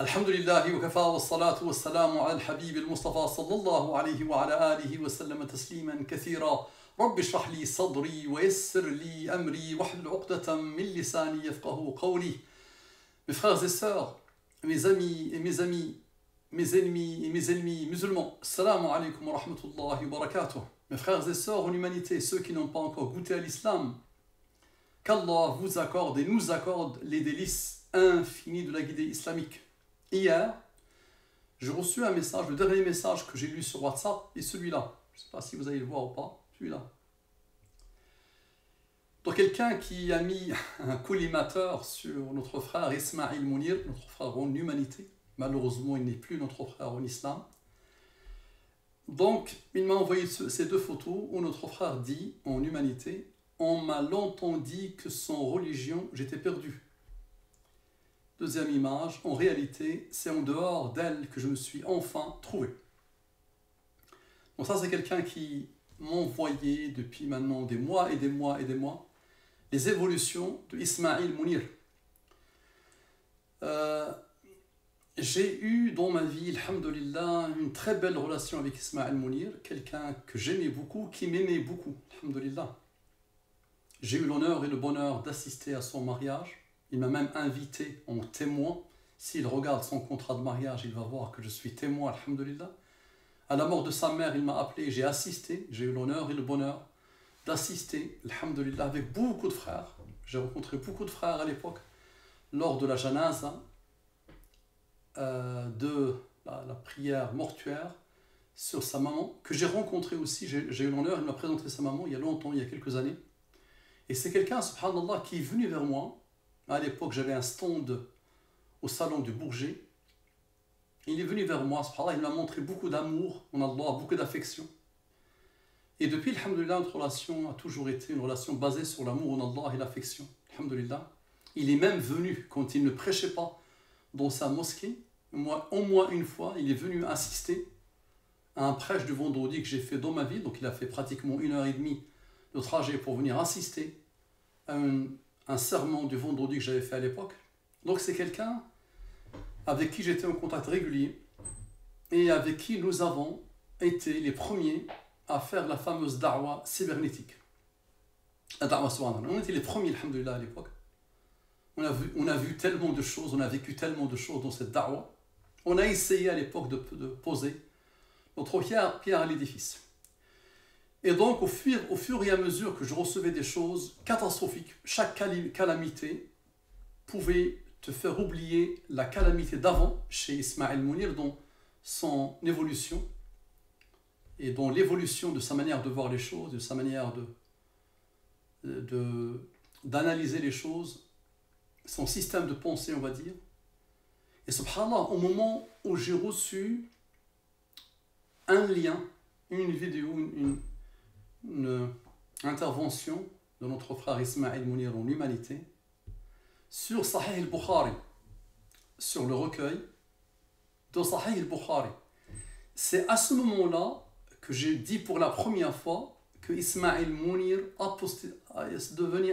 الحمد لله وكفى والصلاة والسلام على الحبيب المصطفى صلى الله عليه وعلى آله وسلم تسليما كثيرا. رب اشرح لي صدري ويسر لي أمري واحلل عقدة من لساني يفقه قولي. Mes frères et sœurs, mes amis et mes amis, mes ennemis et mes ennemis musulmans, Assalamu alaikum wa rahmatullahi wa barakatuh. Mes frères et sœurs en humanité, ceux qui n'ont pas encore goûté à l'islam, qu'Allah vous accorde et nous accorde les délices infinis de la guidée islamique. Hier, j'ai reçu un message, le dernier message que j'ai lu sur WhatsApp, et celui-là. Je ne sais pas si vous allez le voir ou pas, celui-là. Donc quelqu'un qui a mis un collimateur sur notre frère Ismail Mounir, notre frère en humanité. Malheureusement, il n'est plus notre frère en islam. Donc, il m'a envoyé ces deux photos où notre frère dit, en humanité, « On m'a longtemps dit que sans religion, j'étais perdu. » Deuxième image, en réalité, c'est en dehors d'elle que je me suis enfin trouvé. Donc ça, c'est quelqu'un qui m'a envoyé depuis maintenant des mois et des mois et des mois les évolutions de Ismail Mounir. J'ai eu dans ma vie, alhamdoulilah, une très belle relation avec Ismail Mounir, quelqu'un que j'aimais beaucoup, qui m'aimait beaucoup, alhamdoulilah. J'ai eu l'honneur et le bonheur d'assister à son mariage. Il m'a même invité en témoin. S'il regarde son contrat de mariage, il va voir que je suis témoin, alhamdoulilah. À la mort de sa mère, il m'a appelé, j'ai assisté, j'ai eu l'honneur et le bonheur d'assister, alhamdoulilah, avec beaucoup de frères. J'ai rencontré beaucoup de frères à l'époque, lors de la janaza, de la prière mortuaire sur sa maman, que j'ai rencontré aussi, j'ai eu l'honneur, il m'a présenté sa maman il y a longtemps, il y a quelques années. Et c'est quelqu'un, subhanallah, qui est venu vers moi. À l'époque, j'avais un stand au salon du Bourget. Il est venu vers moi, subhanallah, il m'a montré beaucoup d'amour en Allah, beaucoup d'affection. Et depuis, alhamdoulilah, notre relation a toujours été une relation basée sur l'amour en Allah et l'affection. Alhamdoulilah. Il est même venu, quand il ne prêchait pas dans sa mosquée, au moins une fois, il est venu assister à un prêche du vendredi que j'ai fait dans ma vie. Donc il a fait pratiquement 1h30 de trajet pour venir assister à un sermon du vendredi que j'avais fait à l'époque. Donc c'est quelqu'un avec qui j'étais en contact régulier et avec qui nous avons été les premiers à faire la fameuse da'wa cybernétique. La da'wa subhanallah. On était les premiers, alhamdoulilah, à l'époque. On a vu tellement de choses, on a vécu tellement de choses dans cette da'wa. On a essayé à l'époque de poser notre pierre à l'édifice. Et donc, au fur et à mesure que je recevais des choses catastrophiques, chaque calamité pouvait te faire oublier la calamité d'avant chez Ismail Mounir dans son évolution et dans l'évolution de sa manière de voir les choses, de sa manière d'analyser les choses, son système de pensée, on va dire. Et subhanallah, au moment où j'ai reçu un lien, une vidéo, une intervention de notre frère Ismail Mounir en humanité sur Sahih al-Bukhari, sur le recueil de Sahih al-Bukhari. C'est à ce moment-là que j'ai dit pour la première fois que Ismail Mounir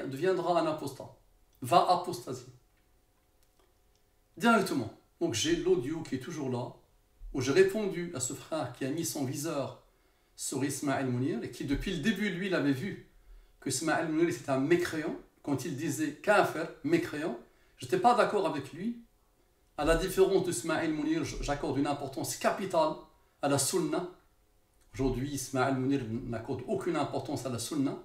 deviendra un apostat, va apostasier. Directement. Donc j'ai l'audio qui est toujours là, où j'ai répondu à ce frère qui a mis son viseur sur Ismail Mounir et qui depuis le début, lui, il avait vu que Ismail Mounir était un mécréant. Quand il disait kafir, mécréant, je n'étais pas d'accord avec lui. À la différence d'Ismail Mounir, j'accorde une importance capitale à la sunna. Aujourd'hui, Ismail Mounir n'accorde aucune importance à la sunna.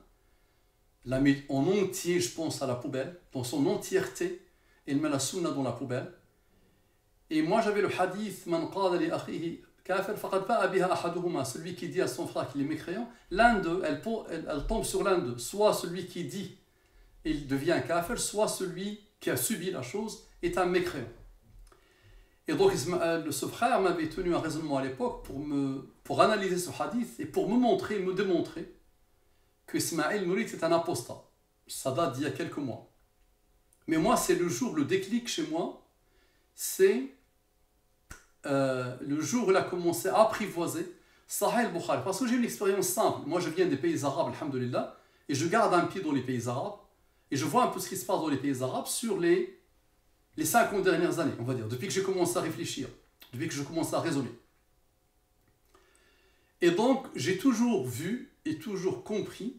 Il la met en entier, je pense, à la poubelle, dans son entièreté. Il met la sunna dans la poubelle. Et moi, j'avais le hadith Man qala li akhihi kafir faqad ba'a biha ahaduhuma, celui qui dit à son frère qu'il est mécréant, l'un d'eux, elle tombe sur l'un d'eux, soit celui qui dit il devient un kafir, soit celui qui a subi la chose est un mécréant. Et donc ce frère m'avait tenu un raisonnement à l'époque pour analyser ce hadith et pour me démontrer que Ismail Mounir est un apostat. Ça date d'il y a quelques mois. Mais moi, c'est le déclic chez moi, c'est le jour où il a commencé à apprivoiser Sahih al-Bukhari. Parce que j'ai une expérience simple. Moi, je viens des pays arabes, alhamdoulilah, et je garde un pied dans les pays arabes, et je vois un peu ce qui se passe dans les pays arabes sur les les 50 dernières années, on va dire, depuis que j'ai commencé à réfléchir, depuis que je commence à raisonner. Et donc, j'ai toujours vu et toujours compris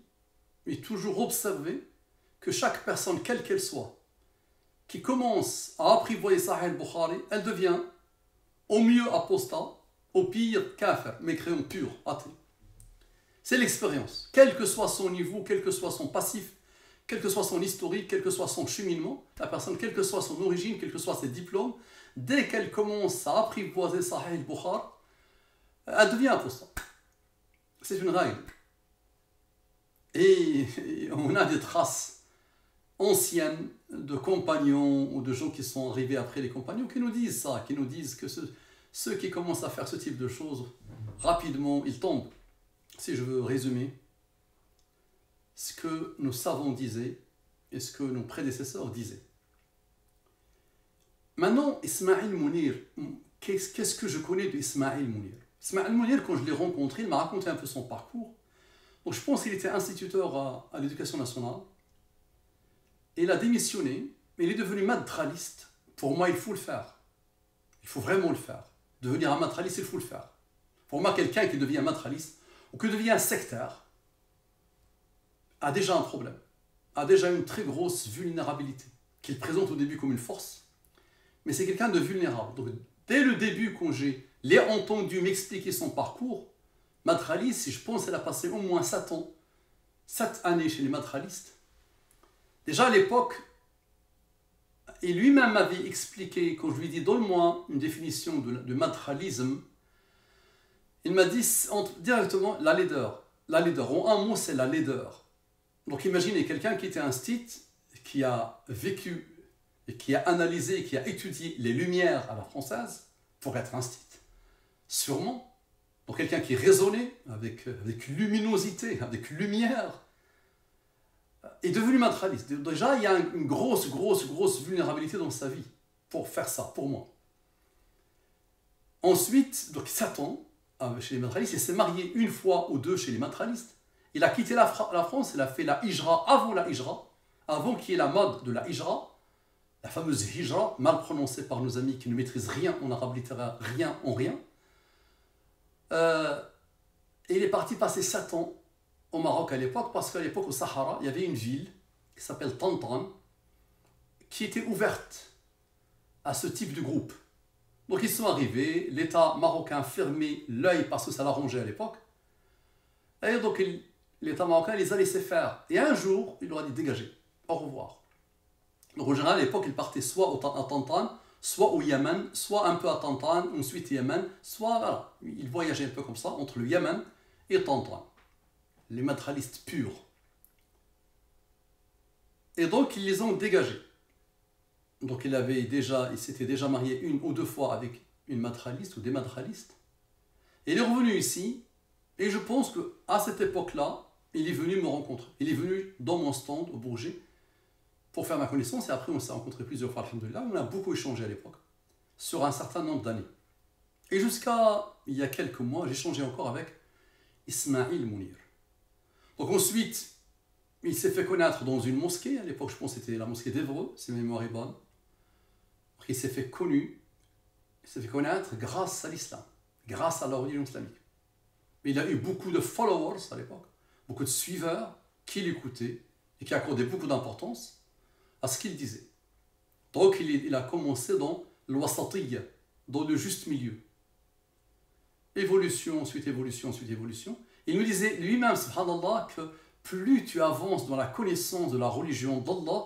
et toujours observé que chaque personne, quelle qu'elle soit, qui commence à apprivoiser Sahih al-Bukhari, elle devient au mieux apostat, au pire kafir, mécréant pur, athée. C'est l'expérience. Quel que soit son niveau, quel que soit son passif, quel que soit son historique, quel que soit son cheminement, la personne, quelle que soit son origine, quels que soient ses diplômes, dès qu'elle commence à apprivoiser Sahih al-Bukhari, elle devient apostat. C'est une règle. Et on a des traces anciennes de compagnons ou de gens qui sont arrivés après les compagnons qui nous disent ça, qui nous disent que ceux qui commencent à faire ce type de choses, rapidement, ils tombent. Si je veux résumer ce que nos savants disaient et ce que nos prédécesseurs disaient. Maintenant, Ismaïl Mounir, qu'est-ce que je connais d'Ismaïl Mounir? Ismaïl Mounir, quand je l'ai rencontré, il m'a raconté un peu son parcours. Donc je pense qu'il était instituteur à l'éducation nationale. Et il a démissionné, mais il est devenu madraliste. Pour moi, il faut le faire. Il faut vraiment le faire. Devenir un madraliste, il faut le faire. Pour moi, quelqu'un qui devient un madraliste ou qui devient un sectaire a déjà un problème, a déjà une très grosse vulnérabilité, qu'il présente au début comme une force, mais c'est quelqu'un de vulnérable. Donc, dès le début, quand je l'ai entendu m'expliquer son parcours, madraliste, je pense qu'elle a passé au moins 7 ans, 7 années chez les madralistes. Déjà à l'époque, et lui-même m'avait expliqué, quand je lui ai dit donne-moi une définition de madralisme, il m'a dit directement la laideur. La laideur, en un mot, c'est la laideur. Donc imaginez quelqu'un qui était un stit, qui a vécu et qui a analysé, qui a étudié les lumières à la française pour être un stit. Sûrement. Donc quelqu'un qui raisonnait avec luminosité, avec lumière, est devenu madraliste. Déjà, il y a une grosse vulnérabilité dans sa vie pour faire ça, pour moi. Ensuite, donc 7 ans chez les madralistes, il s'est marié une fois ou deux chez les madralistes. Il a quitté la France, il a fait la hijra avant la hijra, avant qu'il y ait la mode de la hijra, la fameuse hijra, mal prononcée par nos amis qui ne maîtrisent rien en arabe littéraire, rien en rien. Et il est parti passer 7 ans au Maroc à l'époque, parce qu'à l'époque au Sahara, il y avait une ville qui s'appelle Tantan, qui était ouverte à ce type de groupe. Donc ils sont arrivés, l'État marocain fermait l'œil parce que ça l'arrangeait à l'époque. Et donc l'État marocain les a laissés faire. Et un jour, il leur a dit dégagez, au revoir. Donc en général, à l'époque, ils partaient soit à Tantan, soit au Yémen, soit un peu à Tantan, ensuite Yémen, soit voilà. Ils voyageaient un peu comme ça entre le Yémen et Tantan. Les madralistes purs. Et donc ils les ont dégagés. Donc il s'était déjà marié une ou deux fois avec une madraliste ou des madralistes. Et il est revenu ici, et je pense qu'à cette époque-là, il est venu me rencontrer. Il est venu dans mon stand au Bourget pour faire ma connaissance, et après on s'est rencontrés plusieurs fois, alhamdoulilah. On a beaucoup échangé à l'époque, sur un certain nombre d'années. Et jusqu'à il y a quelques mois, j'ai échangé encore avec Ismaïl Mounir. Donc ensuite, il s'est fait connaître dans une mosquée, à l'époque je pense que c'était la mosquée d'Évreux, si ma mémoire est bonne. Il s'est fait connaître grâce à l'islam, grâce à la religion islamique. Mais il a eu beaucoup de followers à l'époque, beaucoup de suiveurs qui l'écoutaient et qui accordaient beaucoup d'importance à ce qu'il disait. Donc il a commencé dans l'wasatiyya, dans le juste milieu. Évolution, ensuite évolution, ensuite évolution. Il me disait lui-même, subhanallah, que plus tu avances dans la connaissance de la religion d'Allah,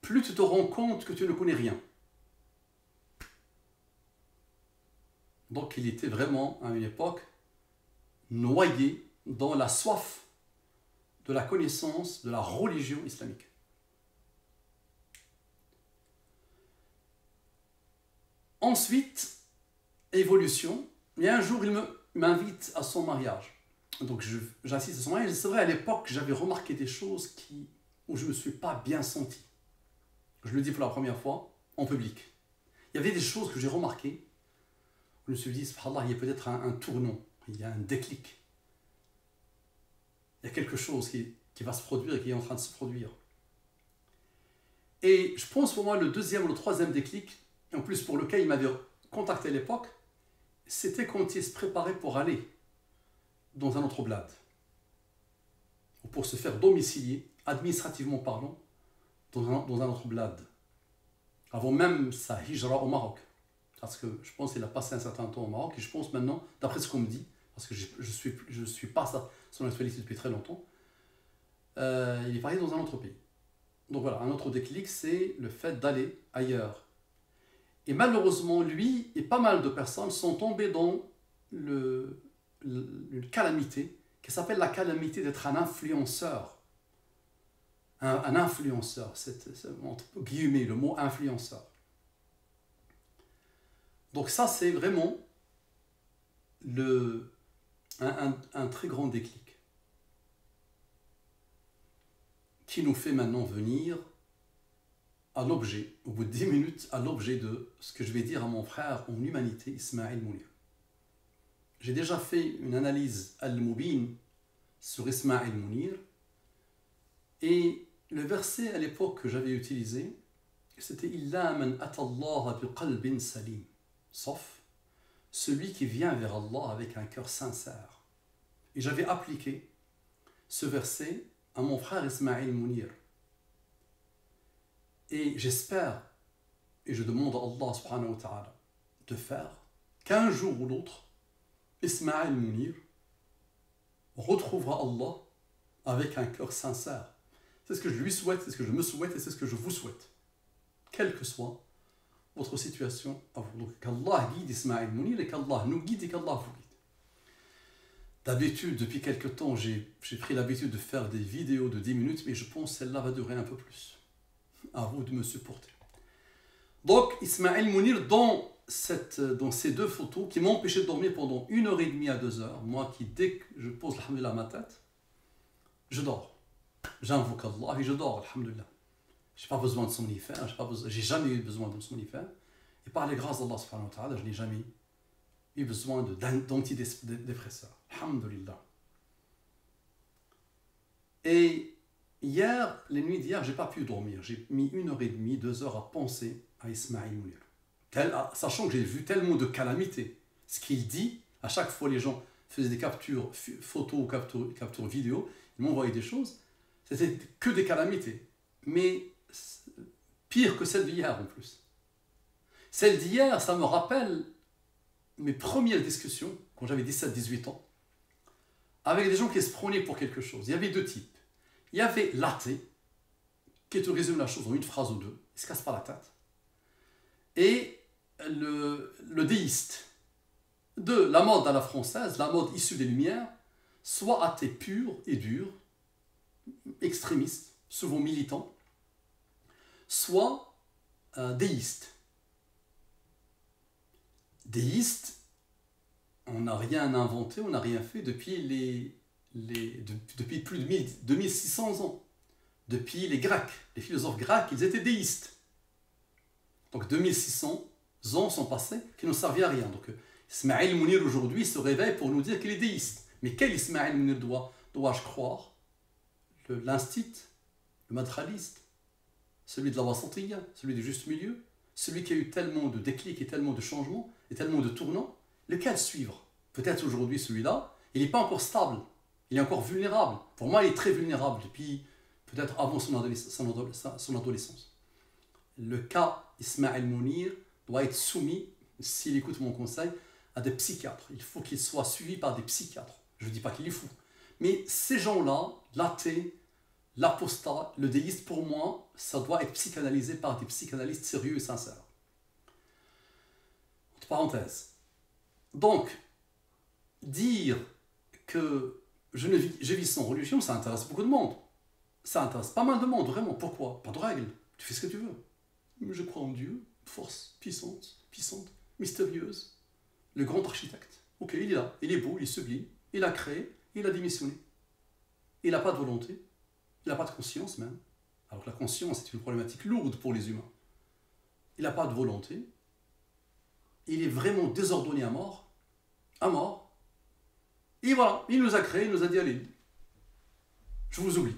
plus tu te rends compte que tu ne connais rien. Donc il était vraiment, à une époque, noyé dans la soif de la connaissance de la religion islamique. Ensuite, évolution, et un jour il m'invite à son mariage. Donc j'assiste à son mariage, et c'est vrai, à l'époque, j'avais remarqué des choses où je ne me suis pas bien senti. Je le dis pour la première fois, en public. Il y avait des choses que j'ai remarquées. Je me suis dit, subhanallah, il y a peut-être un tournant, il y a un déclic. Il y a quelque chose qui va se produire et qui est en train de se produire. Et je pense pour moi le deuxième ou le troisième déclic, en plus pour lequel il m'avait contacté à l'époque, c'était quand il se préparait pour aller dans un autre bled, ou pour se faire domicilier, administrativement parlant, dans un autre bled, avant même sa hijra au Maroc. Parce que je pense qu'il a passé un certain temps au Maroc, et je pense maintenant, d'après ce qu'on me dit, parce que je suis pas son actualité depuis très longtemps, il est parti dans un autre pays. Donc voilà, un autre déclic, c'est le fait d'aller ailleurs. Et malheureusement, lui et pas mal de personnes sont tombés dans une calamité qui s'appelle la calamité d'être un influenceur. Un influenceur, c'est entre guillemets le mot influenceur. Donc ça, c'est vraiment un très grand déclic qui nous fait maintenant venir à l'objet, au bout de 10 minutes, à l'objet de ce que je vais dire à mon frère en humanité, Ismaël Mounir. J'ai déjà fait une analyse al-Mubin sur Ismaël Mounir, et le verset à l'époque que j'avais utilisé, c'était « Illa man atallaha bi qalbin salim » sauf celui qui vient vers Allah avec un cœur sincère. Et j'avais appliqué ce verset à mon frère Ismaël Mounir. Et j'espère, et je demande à Allah subhanahu wa ta'ala de faire qu'un jour ou l'autre, Ismaël Mounir retrouvera Allah avec un cœur sincère. C'est ce que je lui souhaite, c'est ce que je me souhaite et c'est ce que je vous souhaite. Quelle que soit votre situation à vous. Donc qu'Allah guide Ismaël Mounir et qu'Allah nous guide et qu'Allah vous guide. D'habitude, depuis quelque temps, j'ai pris l'habitude de faire des vidéos de 10 minutes, mais je pense que celle-là va durer un peu plus. À vous de me supporter. Donc, Ismaël Mounir, dans ces deux photos, qui m'ont empêché de dormir pendant 1h30 à 2h, moi qui, dès que je pose alhamdoulilah à ma tête, je dors. J'invoque Allah et je dors, alhamdoulilah. Je n'ai pas besoin de somnifère, j'ai jamais eu besoin de somnifère. Et par les grâces d'Allah subhanahu wa ta'ala, je n'ai jamais eu besoin d'antidépresseurs. Alhamdulillah. Et hier, les nuits d'hier, je n'ai pas pu dormir. J'ai mis 1h30, 2h à penser à Ismaël Mounir. Sachant que j'ai vu tellement de calamités. Ce qu'il dit, à chaque fois les gens faisaient des captures photos ou captures vidéo, ils m'envoyaient des choses, c'était que des calamités. Mais pire que celle d'hier en plus. Celle d'hier, ça me rappelle mes premières discussions, quand j'avais 17-18 ans, avec des gens qui se prenaient pour quelque chose. Il y avait deux types. Il y avait l'athée, qui te résume la chose en une phrase ou deux, il ne se casse pas la tête, et le déiste, de la mode à la française, la mode issue des Lumières, soit athée pur et dur, extrémiste, souvent militant, soit déiste. Déiste, on n'a rien inventé, on n'a rien fait depuis depuis plus de 2600 ans. Depuis les Grecs, les philosophes grecs, ils étaient déistes. Donc 2600 ans sont passés qui n'ont servi à rien. Donc Ismaël Mounir aujourd'hui se réveille pour nous dire qu'il est déiste. Mais quel Ismaël Mounir dois-je croire? L'instit, le madraliste, celui de la wasatiyya, celui du juste milieu, celui qui a eu tellement de déclics et tellement de changements et tellement de tournants, lequel suivre? Peut-être aujourd'hui celui-là, il n'est pas encore stable, il est encore vulnérable. Pour moi, il est très vulnérable depuis peut-être avant son adolescence. Le cas Ismaël Mounir doit être soumis, s'il écoute mon conseil, à des psychiatres. Il faut qu'il soit suivi par des psychiatres. Je ne dis pas qu'il est fou. Mais ces gens-là, l'athée, l'apostat, le déiste, pour moi, ça doit être psychanalysé par des psychanalystes sérieux et sincères. Entre parenthèses. Donc, dire que je vis sans religion, ça intéresse beaucoup de monde. Ça intéresse pas mal de monde, vraiment. Pourquoi? Pas de règles. Tu fais ce que tu veux. Je crois en Dieu, force puissante, mystérieuse. Le grand architecte. Ok, il est là, il est beau, il est sublime. Il a créé, il a démissionné. Il n'a pas de volonté. Il n'a pas de conscience même. Alors que la conscience est une problématique lourde pour les humains. Il n'a pas de volonté. Il est vraiment désordonné à mort. À mort. Et voilà, il nous a créé, il nous a dit allez, je vous oublie.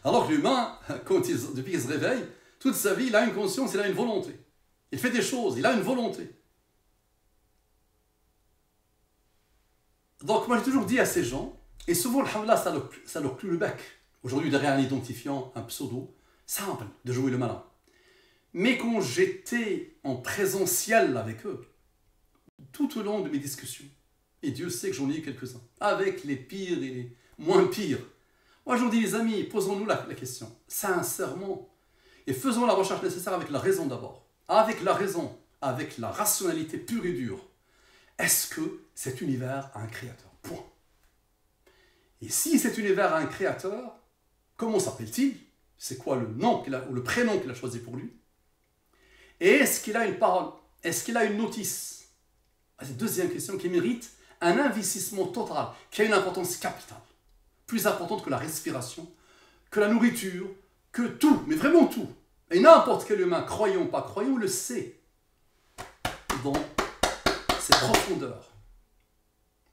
Alors que l'humain, depuis qu'il se réveille, toute sa vie, il a une conscience, il a une volonté. Il fait des choses, il a une volonté. Donc moi j'ai toujours dit à ces gens, et souvent alhamdoulilah ça leur clôt le bec. Aujourd'hui derrière un identifiant, un pseudo, simple de jouer le malin. Mais quand j'étais en présentiel avec eux, tout au long de mes discussions, et Dieu sait que j'en ai eu quelques-uns, avec les pires et les moins pires, moi je vous dis les amis, posons-nous la question, sincèrement, et faisons la recherche nécessaire avec la raison d'abord. Avec la raison, avec la rationalité pure et dure. Est-ce que cet univers a un créateur? Point. Et si cet univers a un créateur, comment s'appelle-t-il? C'est quoi le nom ou le prénom qu'il a choisi pour lui? Et est-ce qu'il a une parole? Est-ce qu'il a une notice? C'est la deuxième question qui mérite un investissement total, qui a une importance capitale. Plus importante que la respiration, que la nourriture, que tout, mais vraiment tout. Et n'importe quel humain, croyant ou pas croyant, le sait. Dans ses profondeurs.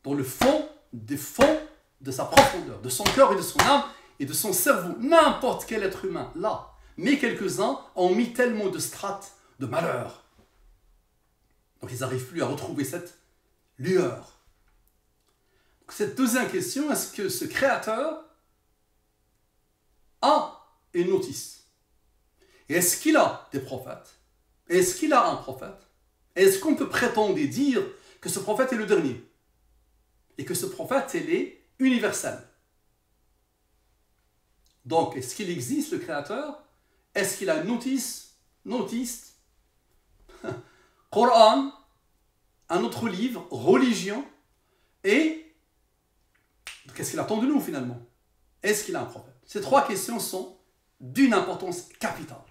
Dans le fond des fonds de sa profondeur, de son cœur et de son âme et de son cerveau. N'importe quel être humain, là. Mais quelques-uns ont mis tellement de strates de malheur. Donc ils n'arrivent plus à retrouver cette lueur. Donc, cette deuxième question, est-ce que ce créateur a une notice? Et est-ce qu'il a des prophètes? Est-ce qu'il a un prophète? Est-ce qu'on peut prétendre et dire que ce prophète est le dernier? Et que ce prophète, il est universel? Donc, est-ce qu'il existe, le créateur? Est-ce qu'il a une notice? Notice. Coran, un autre livre, religion, et qu'est-ce qu'il attend de nous finalement? Est-ce qu'il a un prophète? Ces trois questions sont d'une importance capitale.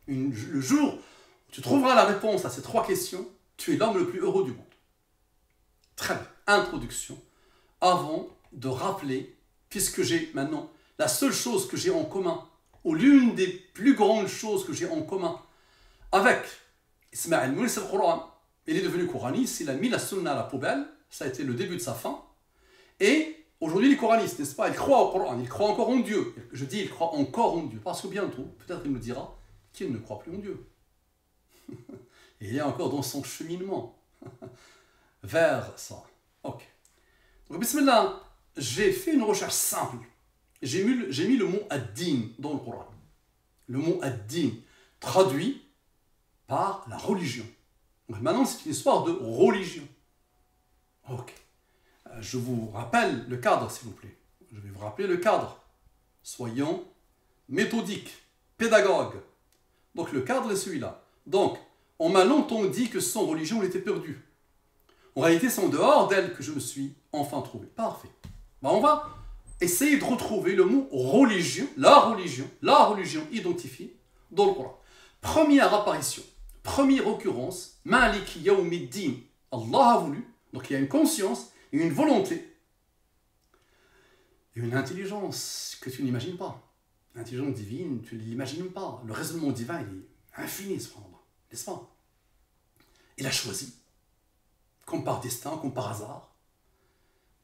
Le jour où tu trouveras la réponse à ces trois questions, tu es l'homme le plus heureux du monde. Très bien. Introduction. Avant de rappeler, puisque j'ai maintenant la seule chose que j'ai en commun, ou l'une des plus grandes choses que j'ai en commun avec Ismaël Mouni, c'est le Coran. Il est devenu coraniste, il a mis la sunna à la poubelle, ça a été le début de sa fin. Et aujourd'hui, il est coraniste, n'est-ce pas? Il croit au Coran, il croit encore en Dieu. Je dis il croit encore en Dieu, parce que bientôt, peut-être il me dira qu'il ne croit plus en Dieu. Et il est encore dans son cheminement vers ça. Ok. Donc, bismillah, j'ai fait une recherche simple. J'ai mis le mot ad-din dans le Coran. Le mot ad-din, traduit par la religion. Donc, maintenant, c'est une histoire de religion. Ok. Je vous rappelle le cadre, s'il vous plaît. Je vais vous rappeler le cadre. Soyons méthodiques, pédagogues. Donc, le cadre est celui-là. Donc, on m'a longtemps dit que sans religion, on était perdu. En réalité, c'est en dehors d'elle que je me suis enfin trouvé. Parfait. Ben, on va essayer de retrouver le mot religion, la religion identifiée dans le Coran. Première apparition, première occurrence, Maliki Yawmiddin. Allah a voulu, donc il y a une conscience et une volonté. Et une intelligence que tu n'imagines pas. L'intelligence divine, tu ne l'imagines pas. Le raisonnement divin, il est infini, cependant. N'est-ce pas? Il a choisi, comme par destin, comme par hasard,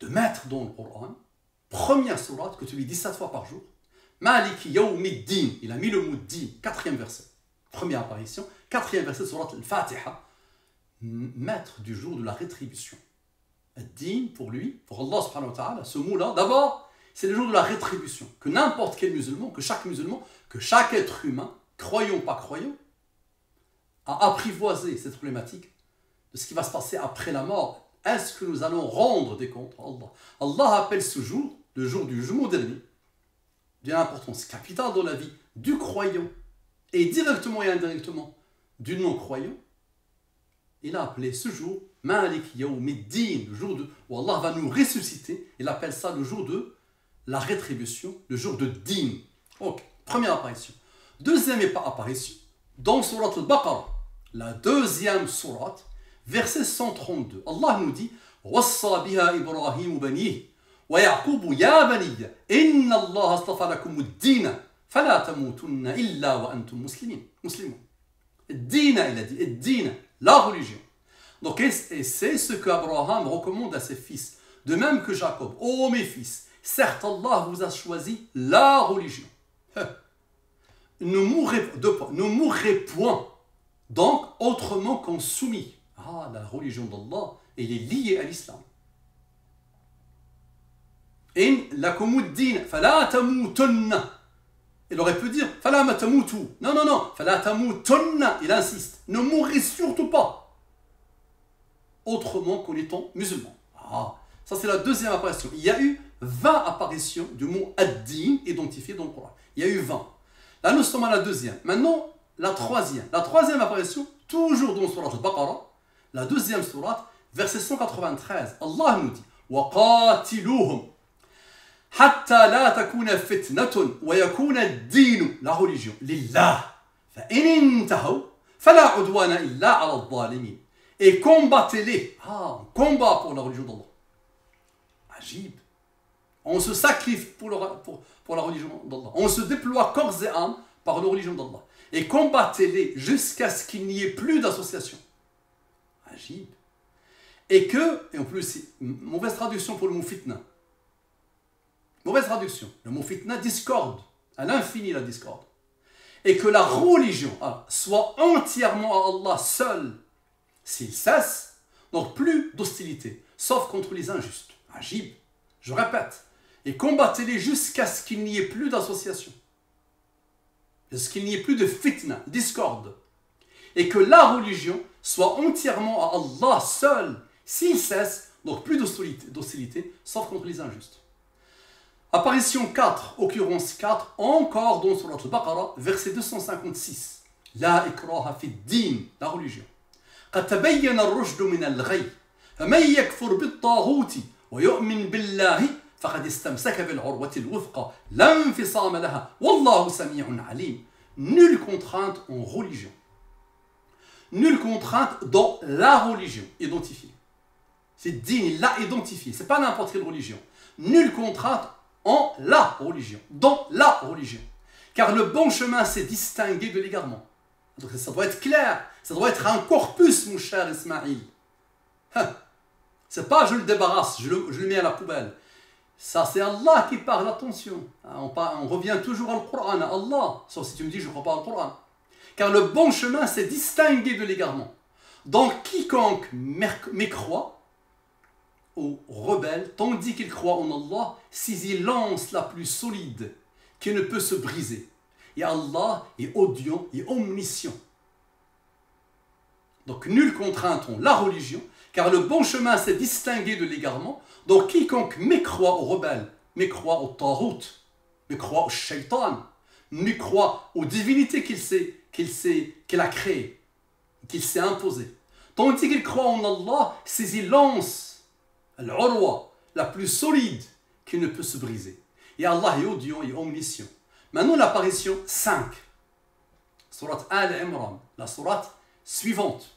de mettre dans le Coran, première sourate que tu lui dis 7 fois par jour, Maliki Yawmiddin. Il a mis le mot din, 4e verset. Première apparition, 4e verset de sourate al-Fatiha, maître du jour de la rétribution. Din, pour lui, pour Allah subhanahu wa ta'ala, ce mot-là, d'abord, c'est le jour de la rétribution. Que n'importe quel musulman, que chaque être humain, croyant ou pas croyant, a apprivoisé cette problématique de ce qui va se passer après la mort. Est-ce que nous allons rendre des comptes à Allah? Allah appelle ce jour, le jour du jugement dernier, d'une importance capitale dans la vie du croyant et directement et indirectement du non-croyant. Il a appelé ce jour Malik Yawmiddin, le jour où Allah va nous ressusciter. Il appelle ça le jour de la rétribution, le jour de Din. Ok, première apparition. Deuxième apparition, dans Surat al-Baqarah, la deuxième sourate, verset 132. Allah nous dit Wassa biha Ibrahim banih wa Ya'qub ya baniy inna Allah astafa lakum ad-din fala tamutunna illa wa antum muslimun. Dina, il a dit, dina, la religion. Donc, et c'est ce qu'Abraham recommande à ses fils. De même que Jacob, ô mes fils, certes Allah vous a choisi la religion. ne mourrait point, donc autrement qu'en soumis. Ah, la religion d'Allah, elle est liée à l'islam. In lakumuddin, fala tamutunna. Il aurait pu dire fala matamutu. Non, non, non, fala tamutunna. Il insiste, ne mourrez surtout pas, autrement qu'en étant musulman. Ah, ça c'est la deuxième apparition. Il y a eu 20 apparitions du mot ad-din identifié dans le Coran. Il y a eu 20. Là, nous sommes à la deuxième. Maintenant, la troisième. La troisième apparition, toujours dans Surat al-Baqarah, la deuxième sourate, verset 193. Allah nous dit وَقَاتِلُوهُمْ حَتَّى لَا تَكُونَ فِتْنَةٌ وَيَكُونَ الدِّينُ La religion. لِلَّهِ فَإِنِ انْتَهَوْا فَلَا عُدْوَانَ إِلَّا عَلَى الظَّالِمِينَ. Et combattez-les. Ah, on combat pour la religion d'Allah. Ajib. On se sacrifie pour la religion d'Allah. On se déploie corps et âme par la religion d'Allah. Et combattez-les jusqu'à ce qu'il n'y ait plus d'association. Ajib. Et en plus, mauvaise traduction pour le mot fitna. Mauvaise traduction. Le mot fitna, discorde. À l'infini, la discorde. Et que la religion soit entièrement à Allah seul. S'il cesse, donc plus d'hostilité, sauf contre les injustes. Ajib. Je répète. Et combattez-les jusqu'à ce qu'il n'y ait plus d'association. Jusqu'à ce qu'il n'y ait plus de fitna, discorde. Et que la religion soit entièrement à Allah seul. S'il cesse, donc plus d'hostilité, sauf contre les injustes. Apparition 4, occurrence 4, encore dans Surat al-Baqarah, verset 256. La ikraha fi din, la religion. قد تبين الرشد من الغي فمن يكفر بالطاغوت ويؤمن بالله فقد استمسك بالعروة الوثقى لا انفصام لها والله سميع عليم. Nulle contrainte en religion. Nulle contrainte dans la religion identifiée. C'est din, il l'a identifié. C'est pas n'importe quelle religion. Nulle contrainte en la religion, dans la religion. Car le bon chemin s'est distingué de l'égarement. Donc ça doit être clair, ça doit être un corpus, mon cher Ismaïl. C'est pas je le débarrasse, je le mets à la poubelle. Ça c'est Allah qui parle, attention. On revient toujours au Coran, à Allah, sauf si tu me dis je ne crois pas au Coran. Car le bon chemin s'est distingué de l'égarement. Donc quiconque mécroit ou rebelle, tandis qu'il croit en Allah, saisit lance la plus solide qui ne peut se briser. Et Allah est audient et omniscient. Donc nulle contrainte en la religion, car le bon chemin s'est distingué de l'égarement. Donc quiconque mécroit aux rebelles, mécroit au tarout, mécroit au shaitan, mécroit aux divinités qu'il a créées, qu'il s'est imposées. Tandis qu'il croit en Allah, saisit lance, l'urwa, la plus solide qui ne peut se briser. Et Allah est audient et omniscient. Maintenant l'apparition 5. Surat Al-Imran, la sourate suivante.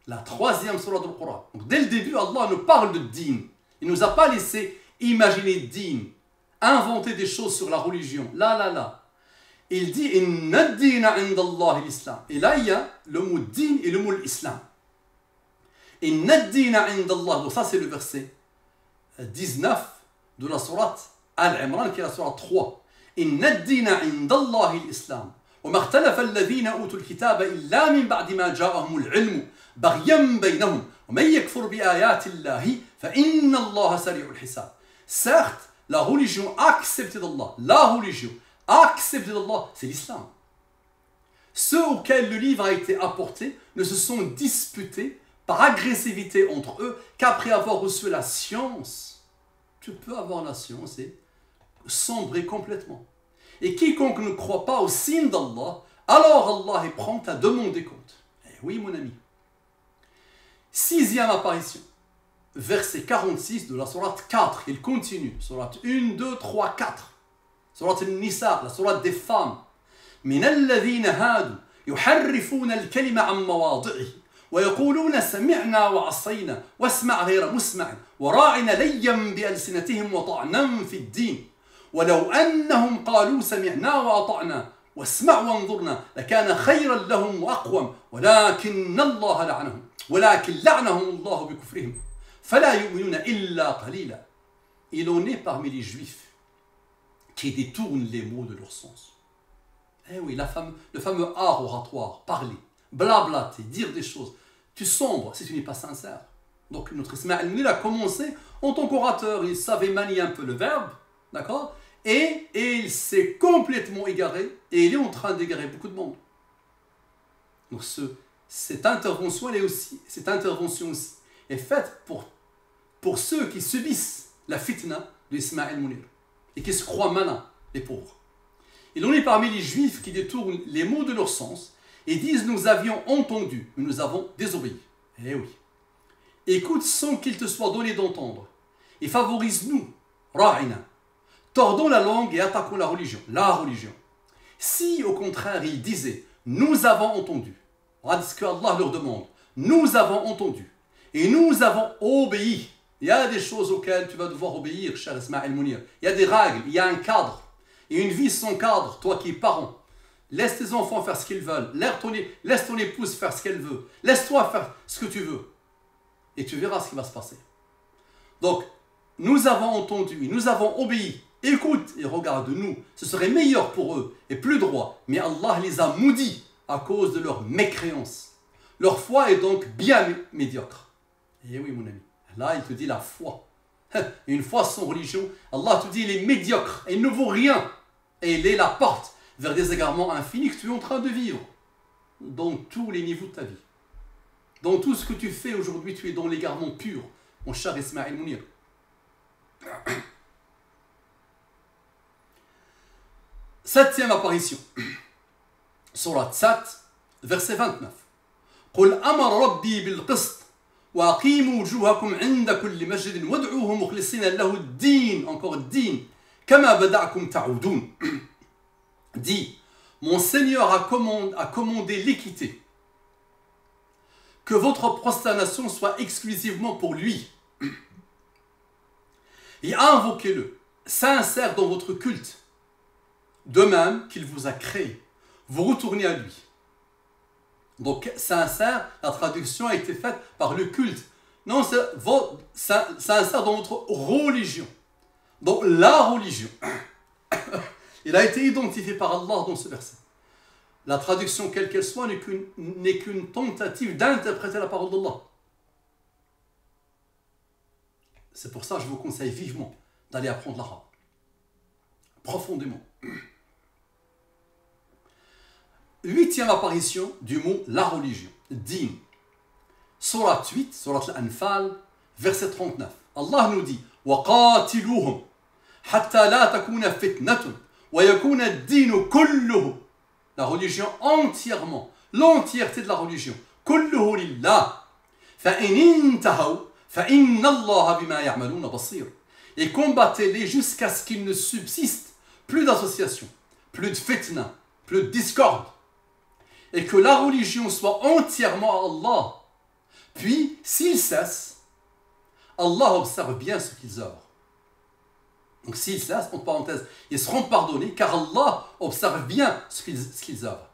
La troisième sourate du Coran. Donc dès le début, Allah nous parle de din. Il ne nous a pas laissé imaginer din, inventer des choses sur la religion. Là. Il dit Inna ad-dina inda Allah l'islam. Et là, il y a le mot din et le mot l'islam. Inna ad-dina inda Allah. Donc ça, c'est le verset 19 de la sourate Al-Imran, qui est la sourate 3. Inna ad-dina inda Allah l'islam. وما اختلف الذين أوتوا الكتاب إلا من بعد ما جاءهم العلم بغيا بينهم ومن يكفر بآيات الله فإن الله سريع الحساب. Certes, la religion acceptée d'Allah, c'est l'islam. Ceux auxquels le livre a été apporté ne se sont disputés par agressivité entre eux qu'après avoir reçu la science. Tu peux avoir la science et sombrer complètement. Et quiconque ne croit pas au signe d'Allah, alors Allah est prompt à demander compte. Eh oui, mon ami. Sixième apparition, verset 46 de la sourate 4. Il continue. Sourate 1, 2, 3, 4. Sourate Nisa, la sourate des femmes. من الذين هادوا يحرفون الكلمة عن مواضعه ويقولون سمعنا وعصينا واسمع غير مسمع وراعنا ليا بألسنتهم وطعنا في الدين ولو أنهم قالوا سمعنا وأطعنا واسمع وانظرنا لكان خيرا لهم وأقوم ولكن لعنهم الله بكفرهم فلا يؤمنون إلا قليلا. Il en est parmi les juifs qui détournent les mots de leur sens. Eh oui, le fameux art oratoire, parler, blablater, dire des choses. Tu sombres si tu n'es pas sincère. Donc notre Ismaël Mounir a commencé en tant qu'orateur, il savait manier un peu le verbe, d'accord, et il s'est complètement égaré, et il est en train d'égarer beaucoup de monde. Donc cette intervention aussi est faite pour ceux qui subissent la fitna de Ismaël Mounir et qui se croient malins, les pauvres. Il en est parmi les juifs qui détournent les mots de leur sens et disent nous avions entendu, mais nous avons désobéi. Eh oui. Écoute sans qu'il te soit donné d'entendre et favorise-nous, ra'ina. Tordons la langue et attaquons la religion. Si au contraire ils disaient nous avons entendu, regarde ce que Allah leur demande, nous avons entendu et nous avons obéi. Il y a des choses auxquelles tu vas devoir obéir, cher Ismaël Mounir. Il y a des règles, il y a un cadre. Et une vie sans cadre, toi qui es parent, laisse tes enfants faire ce qu'ils veulent, laisse ton épouse faire ce qu'elle veut, laisse-toi faire ce que tu veux. Et tu verras ce qui va se passer. Donc, nous avons entendu, nous avons obéi. Écoute et regarde-nous. Ce serait meilleur pour eux et plus droit. Mais Allah les a maudits à cause de leur mécréance. Leur foi est donc bien médiocre. Et oui, mon ami. Là, il te dit la foi. Une foi sans religion, Allah te dit il est médiocre, il ne vaut rien. Et il est la porte vers des égarements infinis que tu es en train de vivre. Dans tous les niveaux de ta vie. Dans tout ce que tu fais aujourd'hui, tu es dans l'égarement pur, mon cher Ismaël Mounir. Septième apparition. Surat 7, verset 29. قل أمر ربي بالقسط وأقيموا وجوهكم عند كل مسجد وادعوه مخلصين له الدين, encore الدين, كما بدأكم تعودون. Dit, mon Seigneur a commandé l'équité. Que votre prosternation soit exclusivement pour lui. Et invoquez-le, sincère dans votre culte. De même qu'il vous a créé. Vous retournez à lui. Donc, sincère, la traduction a été faite par le culte. Non, c'est sincère dans votre religion. Dans la religion. Il a été identifié par Allah dans ce verset. La traduction, quelle qu'elle soit, n'est qu'une tentative d'interpréter la parole d'Allah. C'est pour ça que je vous conseille vivement d'aller apprendre l'arabe. Profondément. Huitième apparition du mot la religion, din. Surat 8, Surat al-Anfal, verset 39. Allah nous dit وَقَاتِلُوهُمْ حَتَّى لَا تَكُونَ فِتْنَةٌ وَيَكُونَ الدِّينُ كُلُّهُ. La religion entièrement, l'entièreté de la religion. كُلُّهُ لِلَّهِ فَإِنْ انْتَهَوْا فَإِنَّ اللَّهَ بِمَا يَعْمَلُونَ بَصِيرٌ. Et combattez-les jusqu'à ce qu'il ne subsiste plus d'association, plus de fitna, plus de discorde. Et que la religion soit entièrement à Allah. Puis, s'ils cessent, Allah observe bien ce qu'ils œuvrent. Donc s'ils cessent, entre parenthèses, ils seront pardonnés car Allah observe bien ce qu'ils œuvrent.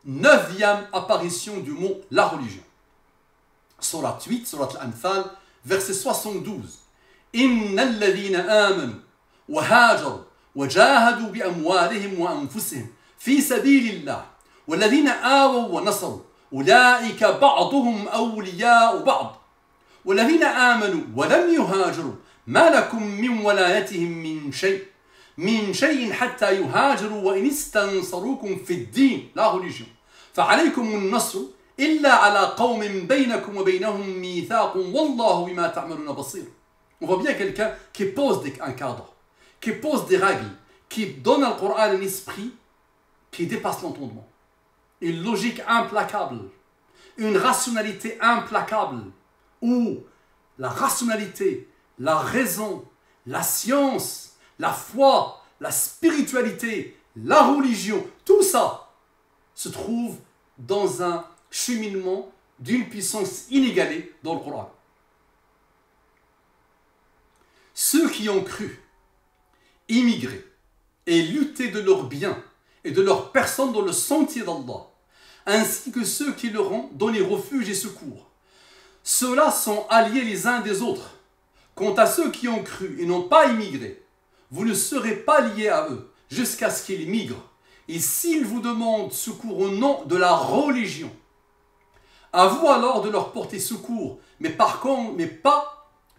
Neuvième apparition du mot la religion. Surat 8, Surat al-Anfal, verset 72. إِنَّ الَّذِينَ آمَنُوا وَهَاجَرُوا وَجَاهَدُوا بِأَمْوَالِهِمْ وَأَنفُسِهِمْ فِي سَبِيلِ اللَّهِ والذين آووا ونصروا أولئك بعضهم أولياء بعض والذين آمنوا ولم يهاجروا ما لكم من ولايتهم من شيء حتى يهاجروا وإن استنصروكم في الدين la religion فعليكم النصر إلا على قوم بينكم وبينهم ميثاق والله بما تعملون بصير. On voit bien quelqu'un qui pose un cadre, qui pose des règles, qui donne au Coran un esprit qui dépasse l'entendement. Une logique implacable, une rationalité implacable, où la rationalité, la raison, la science, la foi, la spiritualité, la religion, tout ça se trouve dans un cheminement d'une puissance inégalée dans le Coran. Ceux qui ont cru, immigré et lutté de leurs biens et de leur personne dans le sentier d'Allah, ainsi que ceux qui leur ont donné refuge et secours. Ceux-là sont alliés les uns des autres. Quant à ceux qui ont cru et n'ont pas immigré, vous ne serez pas liés à eux jusqu'à ce qu'ils migrent. Et s'ils vous demandent secours au nom de la religion, à vous alors de leur porter secours, mais pas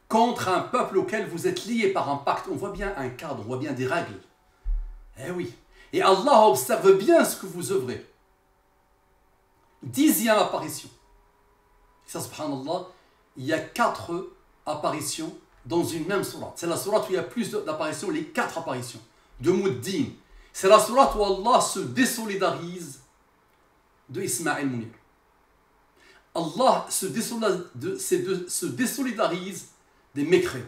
contre un peuple auquel vous êtes liés par un pacte. On voit bien un cadre, on voit bien des règles. Eh oui. Et Allah observe bien ce que vous œuvrez. 10e apparition. Et ça, subhanallah, il y a 4 apparitions dans une même sourate. C'est la sourate où il y a plus d'apparitions, les 4 apparitions de Mouddin. C'est la sourate où Allah se désolidarise de Ismaël Mounir. Allah se désolidarise des mécréants.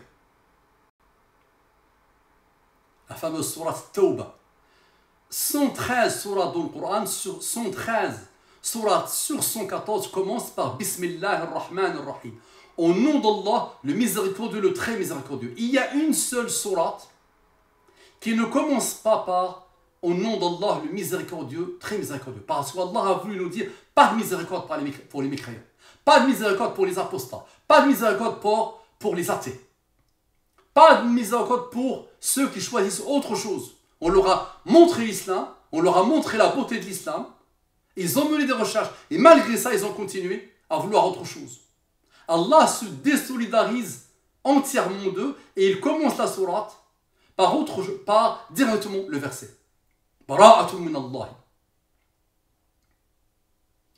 La fameuse sourate Tawbah. 113 sourates dans le Coran, sur 113 sourates sur 114 commencent par Bismillah ar-Rahman ar-Rahim. Au nom d'Allah, le miséricordieux, le très miséricordieux. Il y a une seule sourate qui ne commence pas par au nom d'Allah, le miséricordieux, très miséricordieux. Parce qu'Allah a voulu nous dire pas de miséricorde pour les mécréants, pas de miséricorde pour les apostats, pas de miséricorde pour les athées, pas de miséricorde pour ceux qui choisissent autre chose. On leur a montré l'islam, on leur a montré la beauté de l'islam, ils ont mené des recherches et malgré ça, ils ont continué à vouloir autre chose. Allah se désolidarise entièrement d'eux et il commence la sourate par directement le verset. Bara'atun min Allah.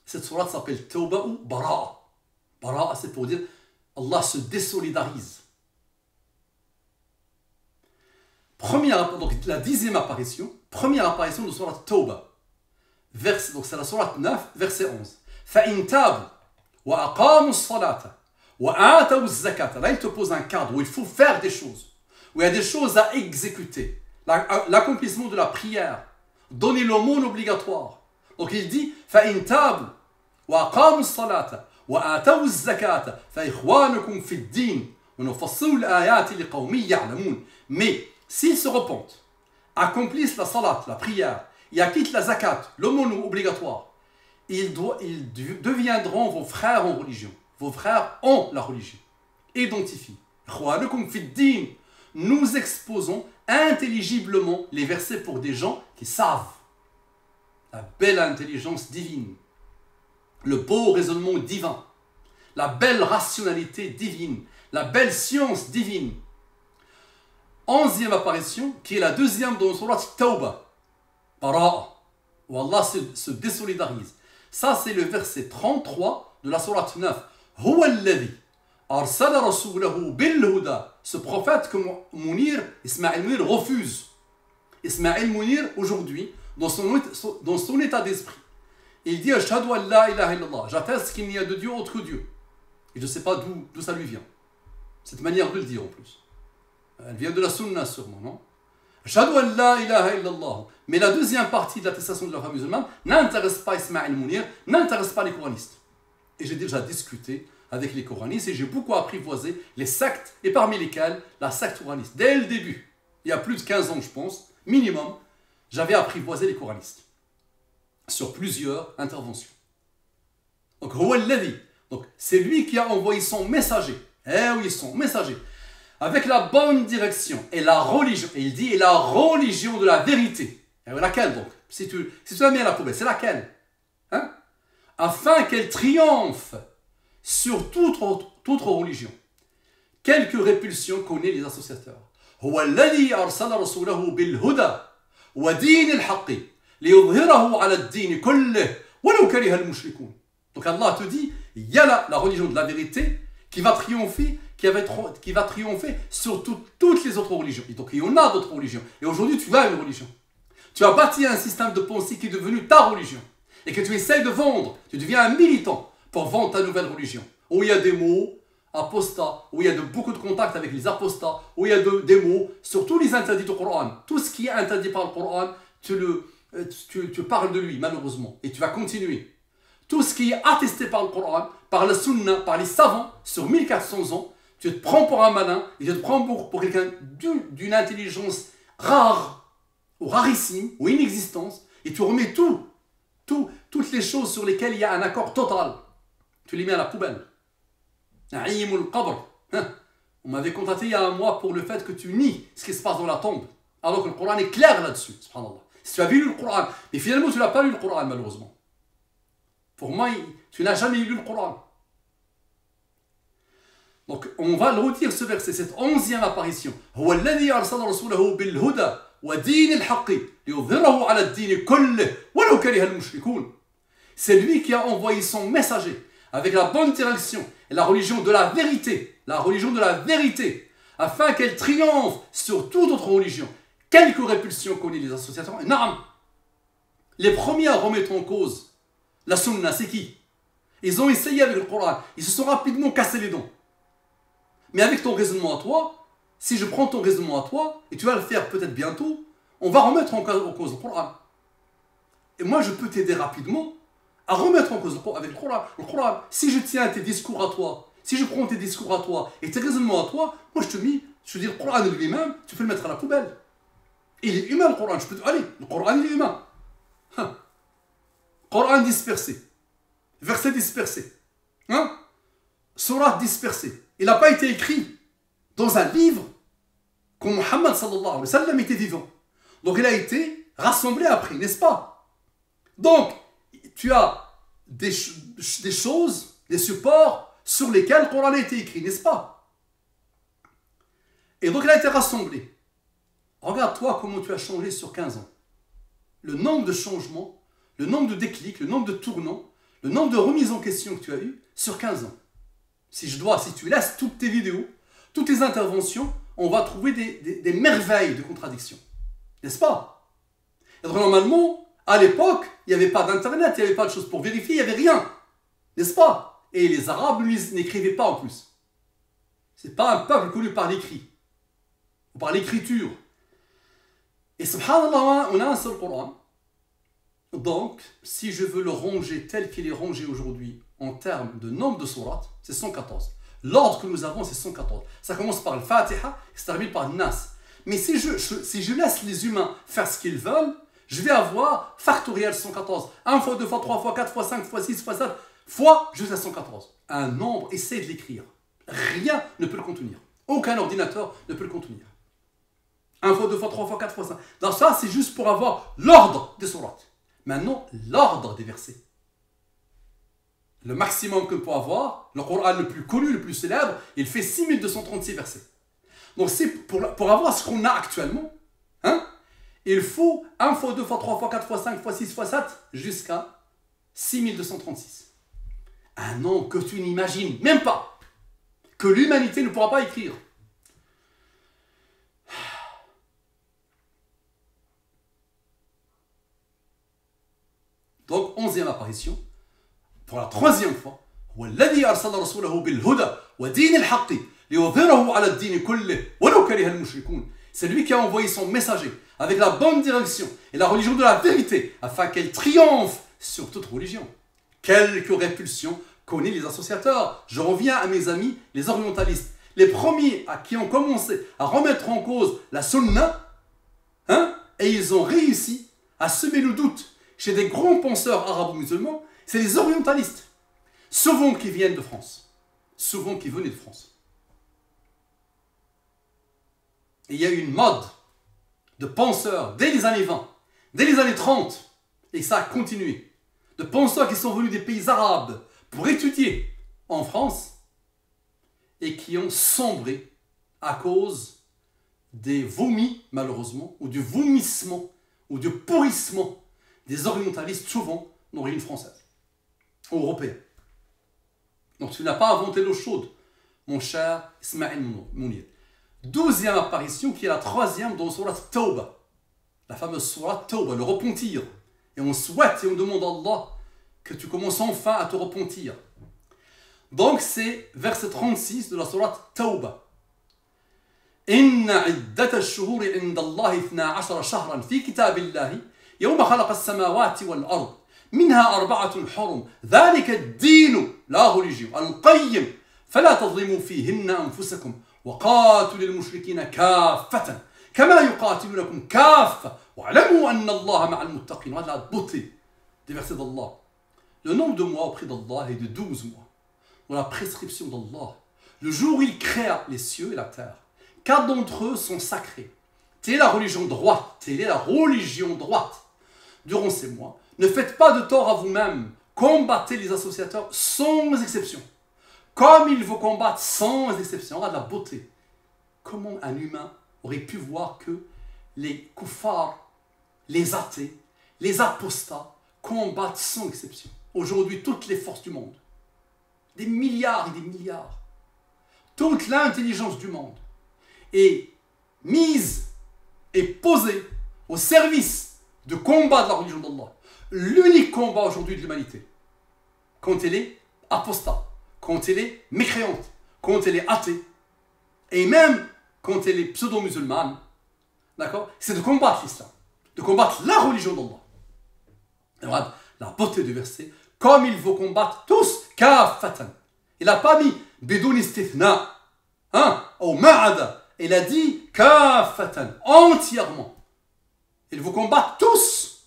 Cette sourate s'appelle Tawbah ou Bara'a. Bara'a, c'est pour dire Allah se désolidarise. Donc la 10e apparition, première apparition de sourate Tawbah. Donc c'est la sourate 9, verset 11. فَإِن تَابُوا وَأَقَامُوا الصَّلَاةَ وَآتَوُا الزَّكَاةَ. Là, il te pose un cadre où il faut faire des choses, où il y a des choses à exécuter. L'accomplissement de la prière, donner l'aumône obligatoire. Donc il dit فَإِن تَابُوا وَأَقَامُوا الصَّلَاةَ وَآتَوُا الزَّكَاةَ فَإِخْوَانُكُمْ فِي الدِّينِ وَنُفَصِّلُ الْآيَاتِ لِقَوْمٍ يَعْلَمُونَ. Mais s'ils se repentent, accomplissent la salat, la prière, et acquittent la zakat, l'aumône obligatoire, ils deviendront vos frères en religion. Vos frères ont la religion. Identifie. Nous exposons intelligiblement les versets pour des gens qui savent. La belle intelligence divine, le beau raisonnement divin, la belle rationalité divine, la belle science divine. 11e apparition, qui est la 2e dans la sourate Tawbah, Bara'a, où Allah se désolidarise. Ça, c'est le verset 33 de la sourate 9. Huwa alladhi arsala rasulahu bil huda. Ce prophète que Ismaël Mounir refuse. Ismaël Mounir, aujourd'hui, dans son état d'esprit, il dit Ashhadu an la ilaha illallah. J'atteste qu'il n'y a de Dieu autre que Dieu. Et je ne sais pas d'où ça lui vient. Cette manière de le dire en plus. Elle vient de la sunna sûrement, non? Ashhadu an la ilaha illallah. Mais la deuxième partie de l'attestation de la foi musulmane n'intéresse pas Ismaël Mounir, n'intéresse pas les coranistes. Et j'ai déjà discuté avec les coranistes et j'ai beaucoup apprivoisé les sectes, et parmi lesquelles la secte coraniste. Dès le début, il y a plus de 15 ans je pense, minimum, j'avais apprivoisé les coranistes sur plusieurs interventions. Donc, c'est lui qui a envoyé son messager. Eh oui, son messager. Avec la bonne direction et la religion. Et il dit, et la religion de la vérité. Et laquelle donc? Si tu la mets à la poubelle, c'est laquelle? Hein? Afin qu'elle triomphe sur toute autre religion. Quelques répulsions connaissent les associateurs. هو الذي أرسل رسوله بالهدى ودين الحق ليظهره على الدين كله ولو كره المشركون. Donc Allah te dit, il y a la religion de la vérité qui va triompher, qui va triompher sur toutes les autres religions. Et donc il y en a d'autres religions. Et aujourd'hui tu as une religion. Tu as bâti un système de pensée qui est devenu ta religion. Et que tu essayes de vendre. Tu deviens un militant pour vendre ta nouvelle religion. Où il y a des mots apostats, où il y a beaucoup de contacts avec les apostats, où il y a des mots sur tous les interdits du Coran. Tout ce qui est interdit par le Coran, tu parles de lui, malheureusement. Et tu vas continuer. Tout ce qui est attesté par le Coran, par la Sunna, par les savants, sur 1400 ans, tu te prends pour un malin, et tu te prends pour quelqu'un d'une intelligence rare, ou rarissime, ou inexistence, et tu remets toutes les choses sur lesquelles il y a un accord total. Tu les mets à la poubelle. Na'imul qabr. On m'avait contacté il y a un mois pour le fait que tu nies ce qui se passe dans la tombe. Alors que le Coran est clair là-dessus, subhanallah. Si tu as lu le Coran, mais finalement tu n'as pas lu le Coran malheureusement. Pour moi, tu n'as jamais lu le Coran. Donc on va le redire ce verset, cette 11e apparition. هو الذي أرسل رسوله بالهدى ودين الحق ليظهره على الدين كله ولو كره المشركون. C'est lui qui a envoyé son messager avec la bonne direction et la religion de la vérité, afin qu'elle triomphe sur toute autre religion. Quelques répulsions connaissent les associations. Non. Les premiers à remettre en cause la sunna, c'est qui? Ils ont essayé avec le Coran, ils se sont rapidement cassés les dents. Mais avec ton raisonnement à toi, si je prends ton raisonnement à toi, et tu vas le faire peut-être bientôt, on va remettre en cause le Coran. Et moi, je peux t'aider rapidement à remettre en cause avec le Coran. Le Coran, si je tiens tes discours à toi, si je prends tes discours à toi et tes raisonnements à toi, moi je te dis, le Coran lui-même, tu peux le mettre à la poubelle. Il est humain le Coran, je peux te dire, allez, le Coran il est humain. Coran dispersé, verset dispersé, Surat dispersé. Il n'a pas été écrit dans un livre quand Muhammad sallallahu alayhi wa sallam était vivant. Donc il a été rassemblé après, n'est-ce pas? Donc, tu as des choses, des supports sur lesquels le Coran a été écrit, n'est-ce pas? Et donc il a été rassemblé. Regarde-toi comment tu as changé sur 15 ans. Le nombre de changements, le nombre de déclics, le nombre de tournants, le nombre de remises en question que tu as eu sur 15 ans. Si tu laisses toutes tes vidéos, toutes tes interventions, on va trouver des merveilles de contradiction. N'est-ce pas? Et donc normalement, à l'époque, il n'y avait pas d'internet, il n'y avait pas de choses pour vérifier, il n'y avait rien. N'est-ce pas? Et les Arabes, n'écrivaient pas en plus. Ce n'est pas un peuple connu par l'écrit, ou par l'écriture. Et subhanallah, on a un seul Coran. Donc, si je veux le ranger tel qu'il est rangé aujourd'hui, en termes de nombre de sourates, c'est 114. L'ordre que nous avons, c'est 114. Ça commence par le Fatiha et ça termine par le Nas. Mais si je laisse les humains faire ce qu'ils veulent, je vais avoir factoriel 114. 1 fois, 2 fois, 3 fois, 4 fois, 5 fois, 6 fois, 7 fois jusqu'à 114. Un nombre, essaye de l'écrire. Rien ne peut le contenir. Aucun ordinateur ne peut le contenir. 1 fois, 2 fois, 3 fois, 4 fois, 5. Donc ça, c'est juste pour avoir l'ordre des sourates. Maintenant, l'ordre des versets. Le maximum que peut avoir, le Coran le plus connu, le plus célèbre, il fait 6236 versets. Donc c'est pour avoir ce qu'on a actuellement, il faut 1 fois, 2 fois, 3 fois, 4 fois, 5 fois, 6 fois, 7, jusqu'à 6236. Un nombre que tu n'imagines même pas, que l'humanité ne pourra pas écrire. Donc, 11e apparition, pour la 3e fois, والذي أرسل رسوله بالهدى ودين الحق ليظهره على الدين كله ولو كره المشركون. C'est lui qui a envoyé son messager avec la bonne direction et la religion de la vérité afin qu'elle triomphe sur toute religion. Quelques répulsions connaissent les associateurs. Je reviens à mes amis, les orientalistes, les premiers qui ont commencé à remettre en cause la sunna, et ils ont réussi à semer le doute chez des grands penseurs arabo-musulmans, c'est les orientalistes, souvent qui viennent de France, souvent qui venaient de France. Et il y a eu une mode de penseurs dès les années 20, dès les années 30, et ça a continué, de penseurs qui sont venus des pays arabes pour étudier en France et qui ont sombré à cause des vomis, malheureusement, ou du vomissement, ou du pourrissement des orientalistes, souvent d'origine française, ou européenne. Donc tu n'as pas inventé l'eau chaude, mon cher Ismaël Mounir. 12e apparition, qui est la 3e dans Surat Tawbah, la fameuse Surat Tawbah, le repentir. Et on souhaite et on demande à Allah que tu commences enfin à te repentir. Donc c'est verset 36 de la Surat Tawbah. إن عدة الشهور عند الله 12 شهرا في كتاب الله يوم خلق السماوات والأرض منها 4 حرم ذلك الدين لا religion القيم فلا تظلموا فيهن أنفسكم وقاتلوا المشركين كافة كما يقاتلونكم كافة واعلموا أن الله مع المتقين. Regarde la beauté des versets d'Allah. Le nombre de mois auprès d'Allah est de 12 mois. Dans la prescription d'Allah, Le jour où il créa les cieux et la terre, 4 d'entre eux sont sacrés. Telle est la religion droite, telle est la religion droite. Durant ces mois, ne faites pas de tort à vous-même, combattez les associateurs sans exception. Comme il faut combattre sans exception. Regarde la beauté. Comment un humain aurait pu voir que les kuffars, les athées, les apostats combattent sans exception. Aujourd'hui, toutes les forces du monde, des milliards et des milliards, toute l'intelligence du monde est mise et posée au service de combat de la religion d'Allah. L'unique combat aujourd'hui de l'humanité, quand elle est apostat, quand elle est mécréante, quand elle est athée, et même quand elle est pseudo-musulmane, d'accord, c'est de combattre l'islam, de combattre la religion d'Allah. Et regarde la beauté du verset, comme il faut combattre tous, kafatan. Il n'a pas mis bidoun istithna, ou ma'ada. Il a dit kafatan, entièrement. Il faut combattre tous.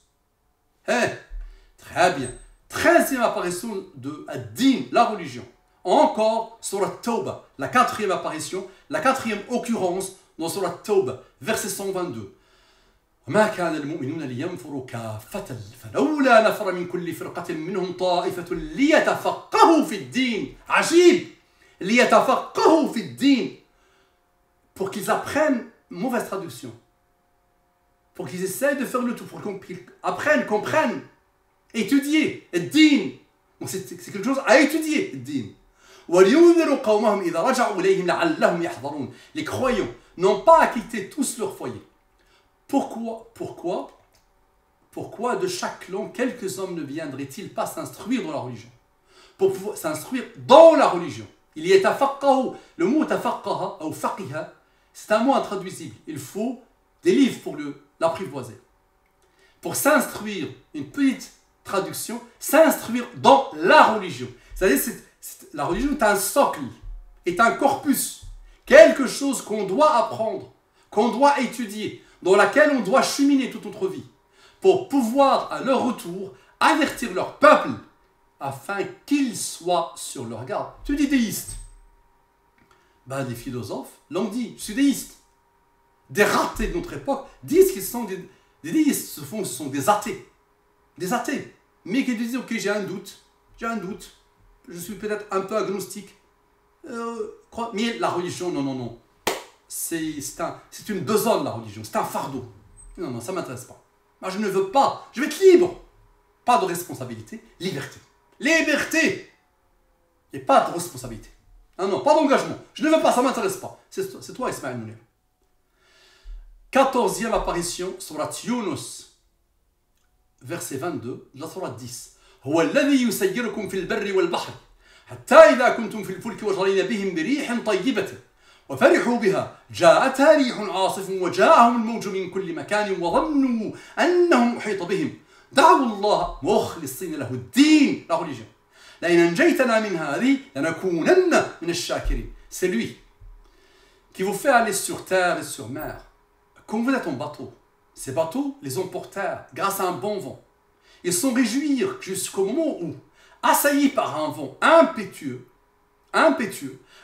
Très bien. 13e apparition de ad-din, la religion. Encore sur Tawbah, la 4e apparition, la 4e occurrence dans Surat Tawbah, verset 122. وما كان المؤمنون لينفروا كافة فلولا نفر من كل فرقة منهم طائفة ليتفقهوا في الدين. عجيب. ليتفقهوا في الدين. Pour qu'ils apprennent, mauvaise traduction. Pour qu'ils essayent de faire le tout, pour qu'ils apprennent, comprennent, étudier, din. Donc c'est quelque chose à étudier, din. Les croyants n'ont pas à quitter tous leur foyer. Pourquoi de chaque langue, quelques hommes ne viendraient-ils pas s'instruire dans la religion? Pour pouvoir s'instruire dans la religion. Il y est tafaqahu. Le mot tafaqaha ou faqiha, c'est un mot intraduisible. Il faut des livres pour l'apprivoiser. Pour s'instruire, une petite traduction, s'instruire dans la religion. C'est-à-dire, la religion est un socle, est un corpus, quelque chose qu'on doit apprendre, qu'on doit étudier, dans laquelle on doit cheminer toute notre vie, pour pouvoir, à leur retour, avertir leur peuple, afin qu'ils soient sur leur garde. Tu dis déiste. Ben, des philosophes l'ont dit, je suis déiste. Des ratés de notre époque disent qu'ils sont des déistes, ce sont des athées. Des athées. Mais qui disent, ok, j'ai un doute, je suis peut-être un peu agnostique. Mais la religion, non. C'est une besogne, la religion, c'est un fardeau. Non, ça ne m'intéresse pas. Moi, je ne veux pas, je veux être libre. Pas de responsabilité, liberté. Liberté. Et pas de responsabilité. Non, pas d'engagement. Je ne veux pas, ça ne m'intéresse pas. C'est toi, Ismaël Mounir. 14e apparition, surat Yunus, verset 22, de la surat 10. هو الذي يسيركم في البر والبحر حتى إذا كنتم في الفلك وجرين بهم بريح طيبة وفرحوا بها جاءتها ريح عاصف وجاءهم الموج من كل مكان وظنوا أنهم أحيط بهم دعوا الله مخلصين له الدين. La religion. لئن أنجيتنا من هذه لنكونن من الشاكرين. C'est lui qui vous fait aller sur terre et sur mer. Quand vous êtes en bateau, ces bateaux les emportèrent grâce à un bon vent. Ils sont réjouir jusqu'au moment où, assaillis par un vent impétueux,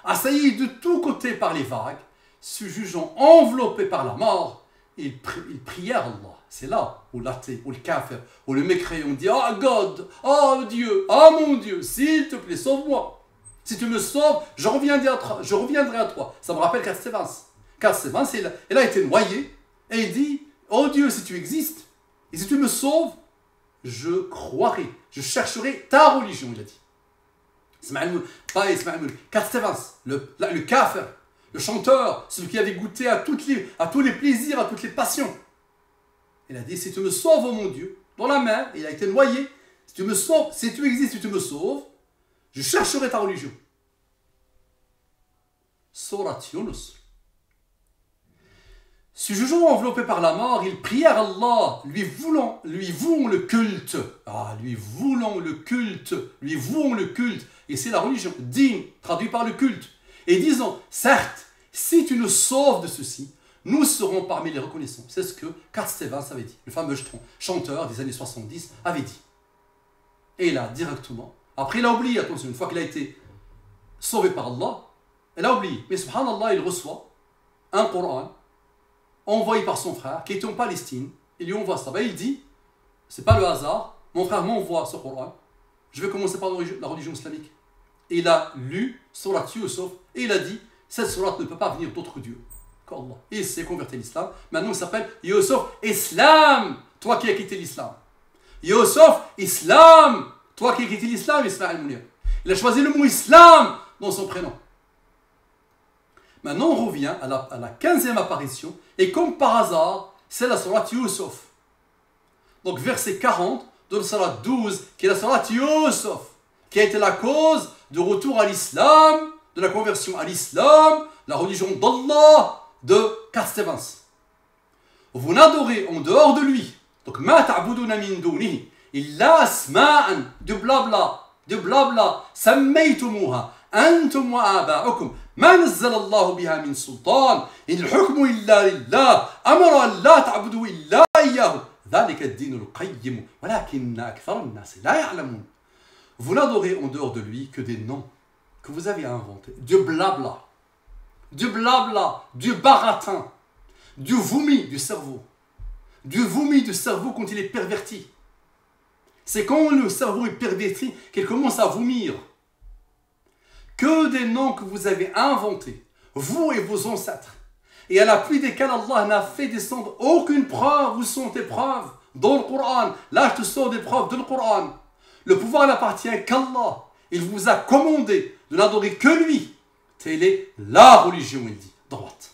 assaillis de tous côtés par les vagues, se jugeant enveloppés par la mort, ils prièrent Allah. C'est là où l'athée, où le kafir, où le mécréant dit « Oh God, oh Dieu, oh mon Dieu, s'il te plaît, sauve-moi. Si tu me sauves, je reviendrai à toi. » Ça me rappelle Cat Stevens. Cat Stevens, il a été noyé et il dit « Oh Dieu, si tu existes, et si tu me sauves, je croirai, je chercherai ta religion, il a dit. Pas Ismaël, Cat Stevens, le kafir, le chanteur, celui qui avait goûté à tous les plaisirs, à toutes les passions. Il a dit, si tu me sauves, oh mon Dieu, dans la mer, il a été noyé, si tu me sauves, si tu existes, si tu me sauves, je chercherai ta religion. Surat Yunus. Se jugeant enveloppés par la mort, ils prièrent Allah, lui vouant le culte. Lui vouant le culte. Et c'est la religion, din, traduit par le culte. Et disant, certes, si tu nous sauves de ceci, nous serons parmi les reconnaissants. C'est ce que Cat Stevens avait dit, le fameux chanteur des années 70 avait dit. Et là, directement, après il a oublié, attention, une fois qu'il a été sauvé par Allah, Elle a oublié. Mais subhanallah, il reçoit un Coran envoyé par son frère qui était en Palestine. Il lui envoie ça. Ben, il dit, c'est pas le hasard, mon frère m'envoie ce Coran. Je vais commencer par la religion islamique. Et il a lu Surat Yusuf et il a dit, cette surat ne peut pas venir d'autre Dieu qu'Allah. Et il s'est converti à l'islam. Maintenant il s'appelle Yusuf Islam, toi qui as quitté l'islam. Yusuf Islam, toi qui as quitté l'islam, Ismaël Mounir. Il a choisi le mot Islam dans son prénom. Maintenant on revient à la 15e apparition et comme par hasard, c'est la surat Yusuf. Donc verset 40 de la surat 12 qui est la surat Yusuf, qui a été la cause de retour à l'islam, de la conversion à l'islam, la religion d'Allah de Cat Stevens. Vous n'adorez en dehors de lui. Donc, ma ta'buduna min dunihi illa asma'an, de blabla, sammaytumuha, antum wa aba'ukum, ma nazzala Allah biha min sultan, in al-hukmu illa lillah, amara an la ta'budu illa iyyahu, dhalika ad-din al-qayyim, walakinna akthara an-nas la ya'lamun. Vous n'adorez en dehors de lui que des noms que vous avez inventés, du blabla, du baratin, du vomi du cerveau quand il est perverti. C'est quand le cerveau est perverti qu'il commence à vomir. Que des noms que vous avez inventés, vous et vos ancêtres. Et à la pluie desquels Allah n'a fait descendre aucune preuve, vous sont des preuves dans le Coran. Là, je te sors des preuves dans le Coran. Le pouvoir n'appartient qu'Allah. Il vous a commandé de n'adorer que lui. Telle est la religion, il dit, droite.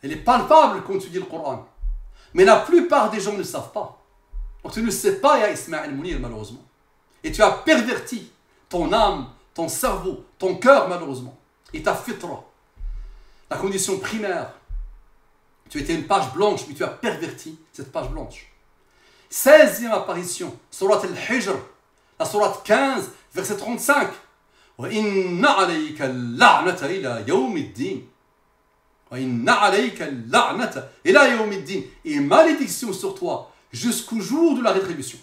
Elle est palpable quand tu dis le Coran. Mais la plupart des gens ne savent pas. Donc tu ne sais pas, ya Ismaël Mounir, malheureusement. Et tu as perverti ton âme, ton cerveau, ton cœur, malheureusement. Et ta fitra. La condition primaire. Tu étais une page blanche, mais tu as perverti cette page blanche. 16e apparition, Surat al-Hijr, la Surat 15, verset 35. وَإِنَّ عَلَيْكَ اللَّعْنَةَ إِلَى يَوْمِ الدِّينِ. وَإِنَّ عَلَيْكَ اللَّعْنَةَ إِلَى يَوْمِ الدِّينِ. Et malédiction sur toi jusqu'au jour de la rétribution.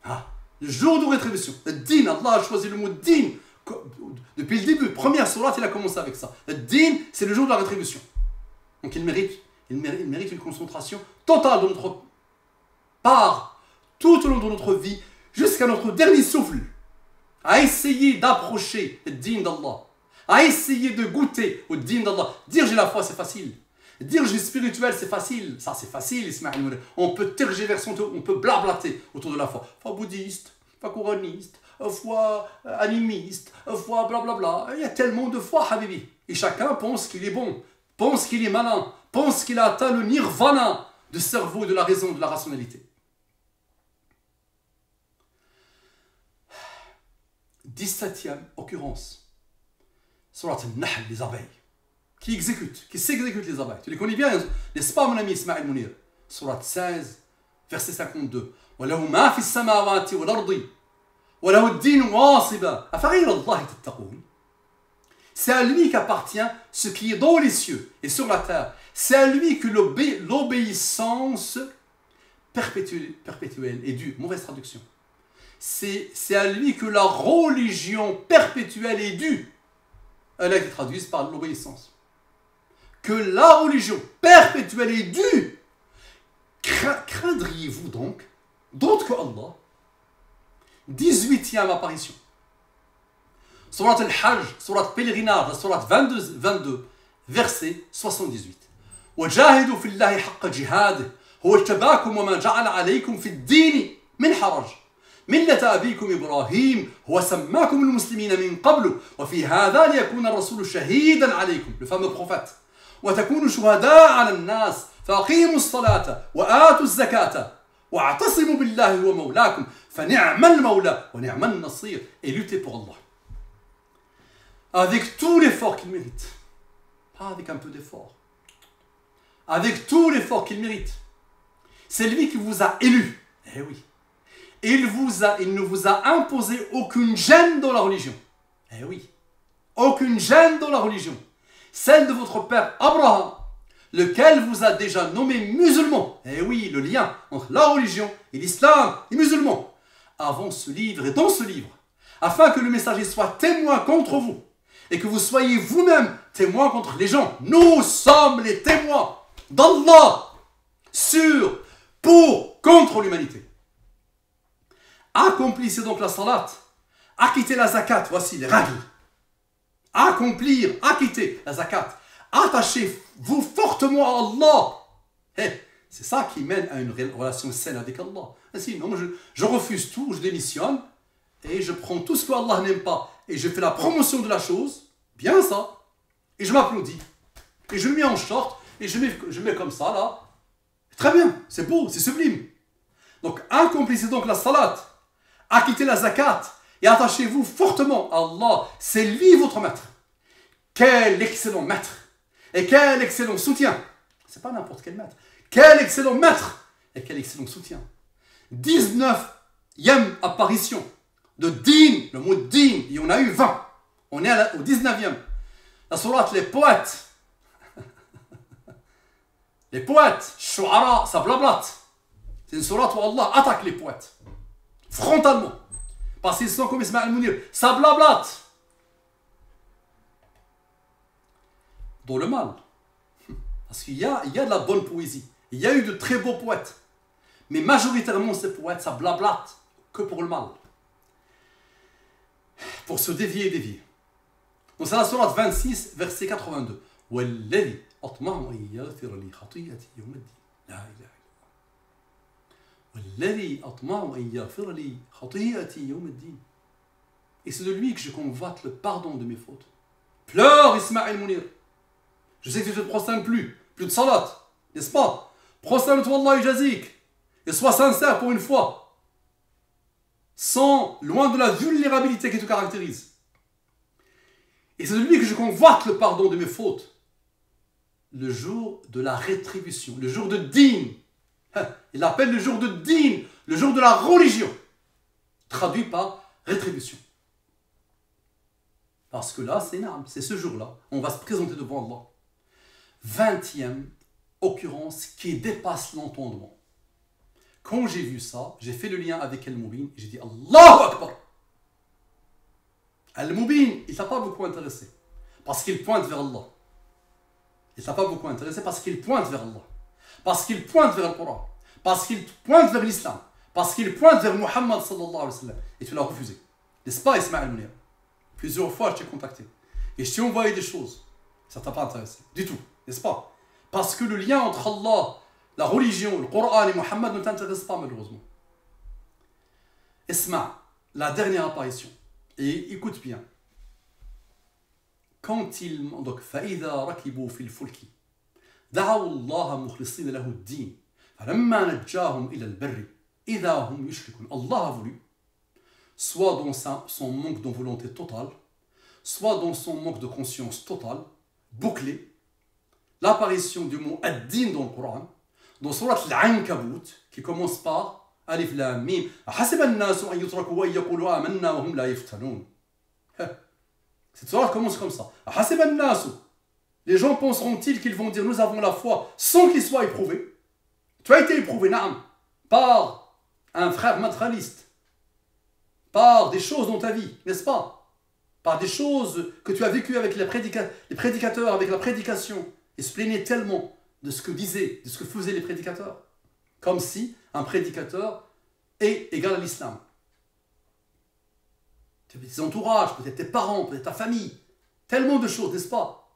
Ah, le jour de rétribution. Le din, Allah a choisi le mot din. Depuis le début, première surat, il a commencé avec ça. Le din, c'est le jour de la rétribution. Donc il mérite une concentration totale de notre part, tout au long de notre vie, jusqu'à notre dernier souffle, à essayer d'approcher le din d'Allah, à essayer de goûter au din d'Allah. Dire j'ai la foi, c'est facile. Dire j'ai spirituel, c'est facile. Ça, c'est facile, Ismaël. On peut tergiverser, on peut blablater autour de la foi. Foi bouddhiste, foi couraniste, foi animiste, foi blablabla. Il y a tellement de foi, Habibi. Et chacun pense qu'il est bon, pense qu'il est malin, pense qu'il a atteint le nirvana du cerveau, de la raison, de la rationalité. 17e occurrence, Surat al-Nahl, les abeilles, qui s'exécutent les abeilles. Tu les connais bien, n'est-ce pas mon ami Ismaël Mounir? Surat 16, verset 52. وَلَهُ مَا فِي السَّمَاوَاتِ وَالْأَرْضِ وَلَهُ الدِّينُ وَاصِبًا أَفَغَيْرَ اللَّهِ تَتَّقُونَ. C'est à lui qu'appartient ce qui est dans les cieux et sur la terre. C'est à lui que l'obéissance perpétuelle est due. Mauvaise traduction. C'est à lui que la religion perpétuelle est due. Elle a été traduite par l'obéissance. Que la religion perpétuelle est due. Craindriez-vous donc d'autre que Allah? 18e apparition. Surat al-Hajj, surat pèlerinage, la surat 22, verset 78. وَجَاهِدُوا فِي اللَّهِ حَقَّ جِهَادِهِ هُوَ اجْتَبَاكُمْ وَمَا جَعَلَ عَلَيْكُمْ فِي الدِّينِ مِنْ حَرَجٍ مِلَّةَ أَبِيكُمْ إِبْرَاهِيمَ هُوَ سَمَّاكُمُ الْمُسْلِمِينَ مِنْ قَبْلُ وَفِي هَذَا لِيَكُونَ الرَّسُولُ شَهِيدًا عَلَيْكُمْ. Le fameux prophète. وَتَكُونُوا شُهَدَاءَ عَلَى النَّاسِ فَأَقِيمُوا الصَّلَاةَ وَآتُوا الزَّكَاةَ وَاعْتَصِمُوا بِاللَّهِ هُوَ مَوْلَاكُمْ فَنِعْمَ الْمَوْلَى وَنِعْمَ النَّصِيرُ. Et luttez pour Allah. Avec tout l'effort qu'il mérite. Pas avec un peu d'effort. Avec tout l'effort qu'il mérite. C'est lui qui vous a élu. Eh oui. Il ne vous a imposé aucune gêne dans la religion. Eh oui. Aucune gêne dans la religion. Celle de votre père Abraham, lequel vous a déjà nommé musulman. Eh oui, le lien entre la religion et l'islam, les musulmans. Avant ce livre et dans ce livre, afin que le messager soit témoin contre vous et que vous soyez vous-même témoin contre les gens. Nous sommes les témoins d'Allah sur, pour, contre l'humanité. Accomplissez donc la salat, acquittez la zakat, voici les règles. Accomplir, acquitter la zakat. Attachez-vous fortement à Allah. C'est ça qui mène à une relation saine avec Allah. Sinon, je refuse tout, je démissionne et je prends tout ce que Allah n'aime pas et je fais la promotion de la chose, bien ça, et je m'applaudis. Et je me mets en short et je mets comme ça là. Très bien, c'est beau, c'est sublime. Donc, accomplissez donc la salat, acquittez la zakat et attachez-vous fortement à Allah. C'est lui votre maître. Quel excellent maître et quel excellent soutien. C'est pas n'importe quel maître. Quel excellent maître et quel excellent soutien. 19e apparition de din, le mot din, et on a eu 20. On est au 19e. La sourate, les poètes. Les poètes, shu'ara, ça blablate. C'est une sourate où Allah attaque les poètes. Frontalement. Parce qu'ils sont comme Ismaël Mounir. Ça blablate. Dans le mal. Parce qu'il y a de la bonne poésie. Il y a eu de très beaux poètes. Mais majoritairement, ces poètes, ça blablate que pour le mal. Pour se dévier et dévier. Donc c'est la sourate 26, verset 82. وَالَّذِي أَطْمَعُ أَن يَغْفِرَ لِي خَطِيئَتِي يَوْمَ الدِّينِ لا إله إلا الله. وَالَّذِي أَطْمَعُ أَن يَغْفِرَ لِي خَطِيئَتِي يَوْمَ الدِّينِ. Et c'est de lui que je convoite le pardon de mes fautes. Pleure, Ismaël Mounir. Je sais que tu ne te prostènes plus de salat, n'est-ce pas? Prosterne-toi, Allah yajazik, et sois sincère pour une fois, loin de la vulnérabilité qui te caractérise. Et c'est de lui que je convoite le pardon de mes fautes, le jour de la rétribution, le jour de din. Il appelle le jour de din, le jour de la religion, traduit par rétribution. Parce que là, c'est ce jour-là, on va se présenter devant Allah. 20e occurrence qui dépasse l'entendement. Quand j'ai vu ça, j'ai fait le lien avec Al-Mubin et j'ai dit Allahu Akbar. Al-Mubin, il ne t'a pas beaucoup intéressé parce qu'il pointe vers Allah. Il ne t'a pas beaucoup intéressé parce qu'il pointe vers Allah. Parce qu'il pointe vers le Coran. Parce qu'il pointe vers l'islam. Parce qu'il pointe vers Muhammad sallallahu alayhi wa sallam. Et tu l'as refusé. N'est-ce pas, Ismaël Mounir? Plusieurs fois, je t'ai contacté. Et je t'ai envoyé des choses. Ça ne t'a pas intéressé. Du tout. N'est-ce pas? Parce que le lien entre Allah, la religion, le Coran et Muhammad ne t'intéresse pas malheureusement. Isma, la dernière apparition. Et écoute bien. Quand ils... Donc, فَإِذَا رَكِبُوا فِي الْفُلْكِ دَعَوُوا اللَّهَ مُخْلِصِينَ لَهُ الدِّينَ فَلَمَّا نَجَّاهُمْ إِلَى الْبَرِّ إِذَا هُمْ يُشْرِكُونَ. Allah a voulu, soit dans son manque de volonté totale, soit dans son manque de conscience totale, boucler l'apparition du mot ad-din dans le Coran, dans Surat Al-Ankabut, qui commence par Alif Lam Mim. Hasiba an-nasu an yutraku wa yaqulu amanna wa hum la yuftanun. Cette sourate commence comme ça. Hasiba an-nasu. Les gens penseront-ils qu'ils vont dire nous avons la foi sans qu'ils soient éprouvés? Tu as été éprouvé, naam, par un frère matérialiste, par des choses dans ta vie, n'est-ce pas? Par des choses que tu as vécues avec les prédicateurs, avec la prédication, et se plaignait tellement de ce que disaient, de ce que faisaient les prédicateurs, comme si un prédicateur est égal à l'islam. Tu as tes entourages, peut-être tes parents, peut-être ta famille, tellement de choses, n'est-ce pas?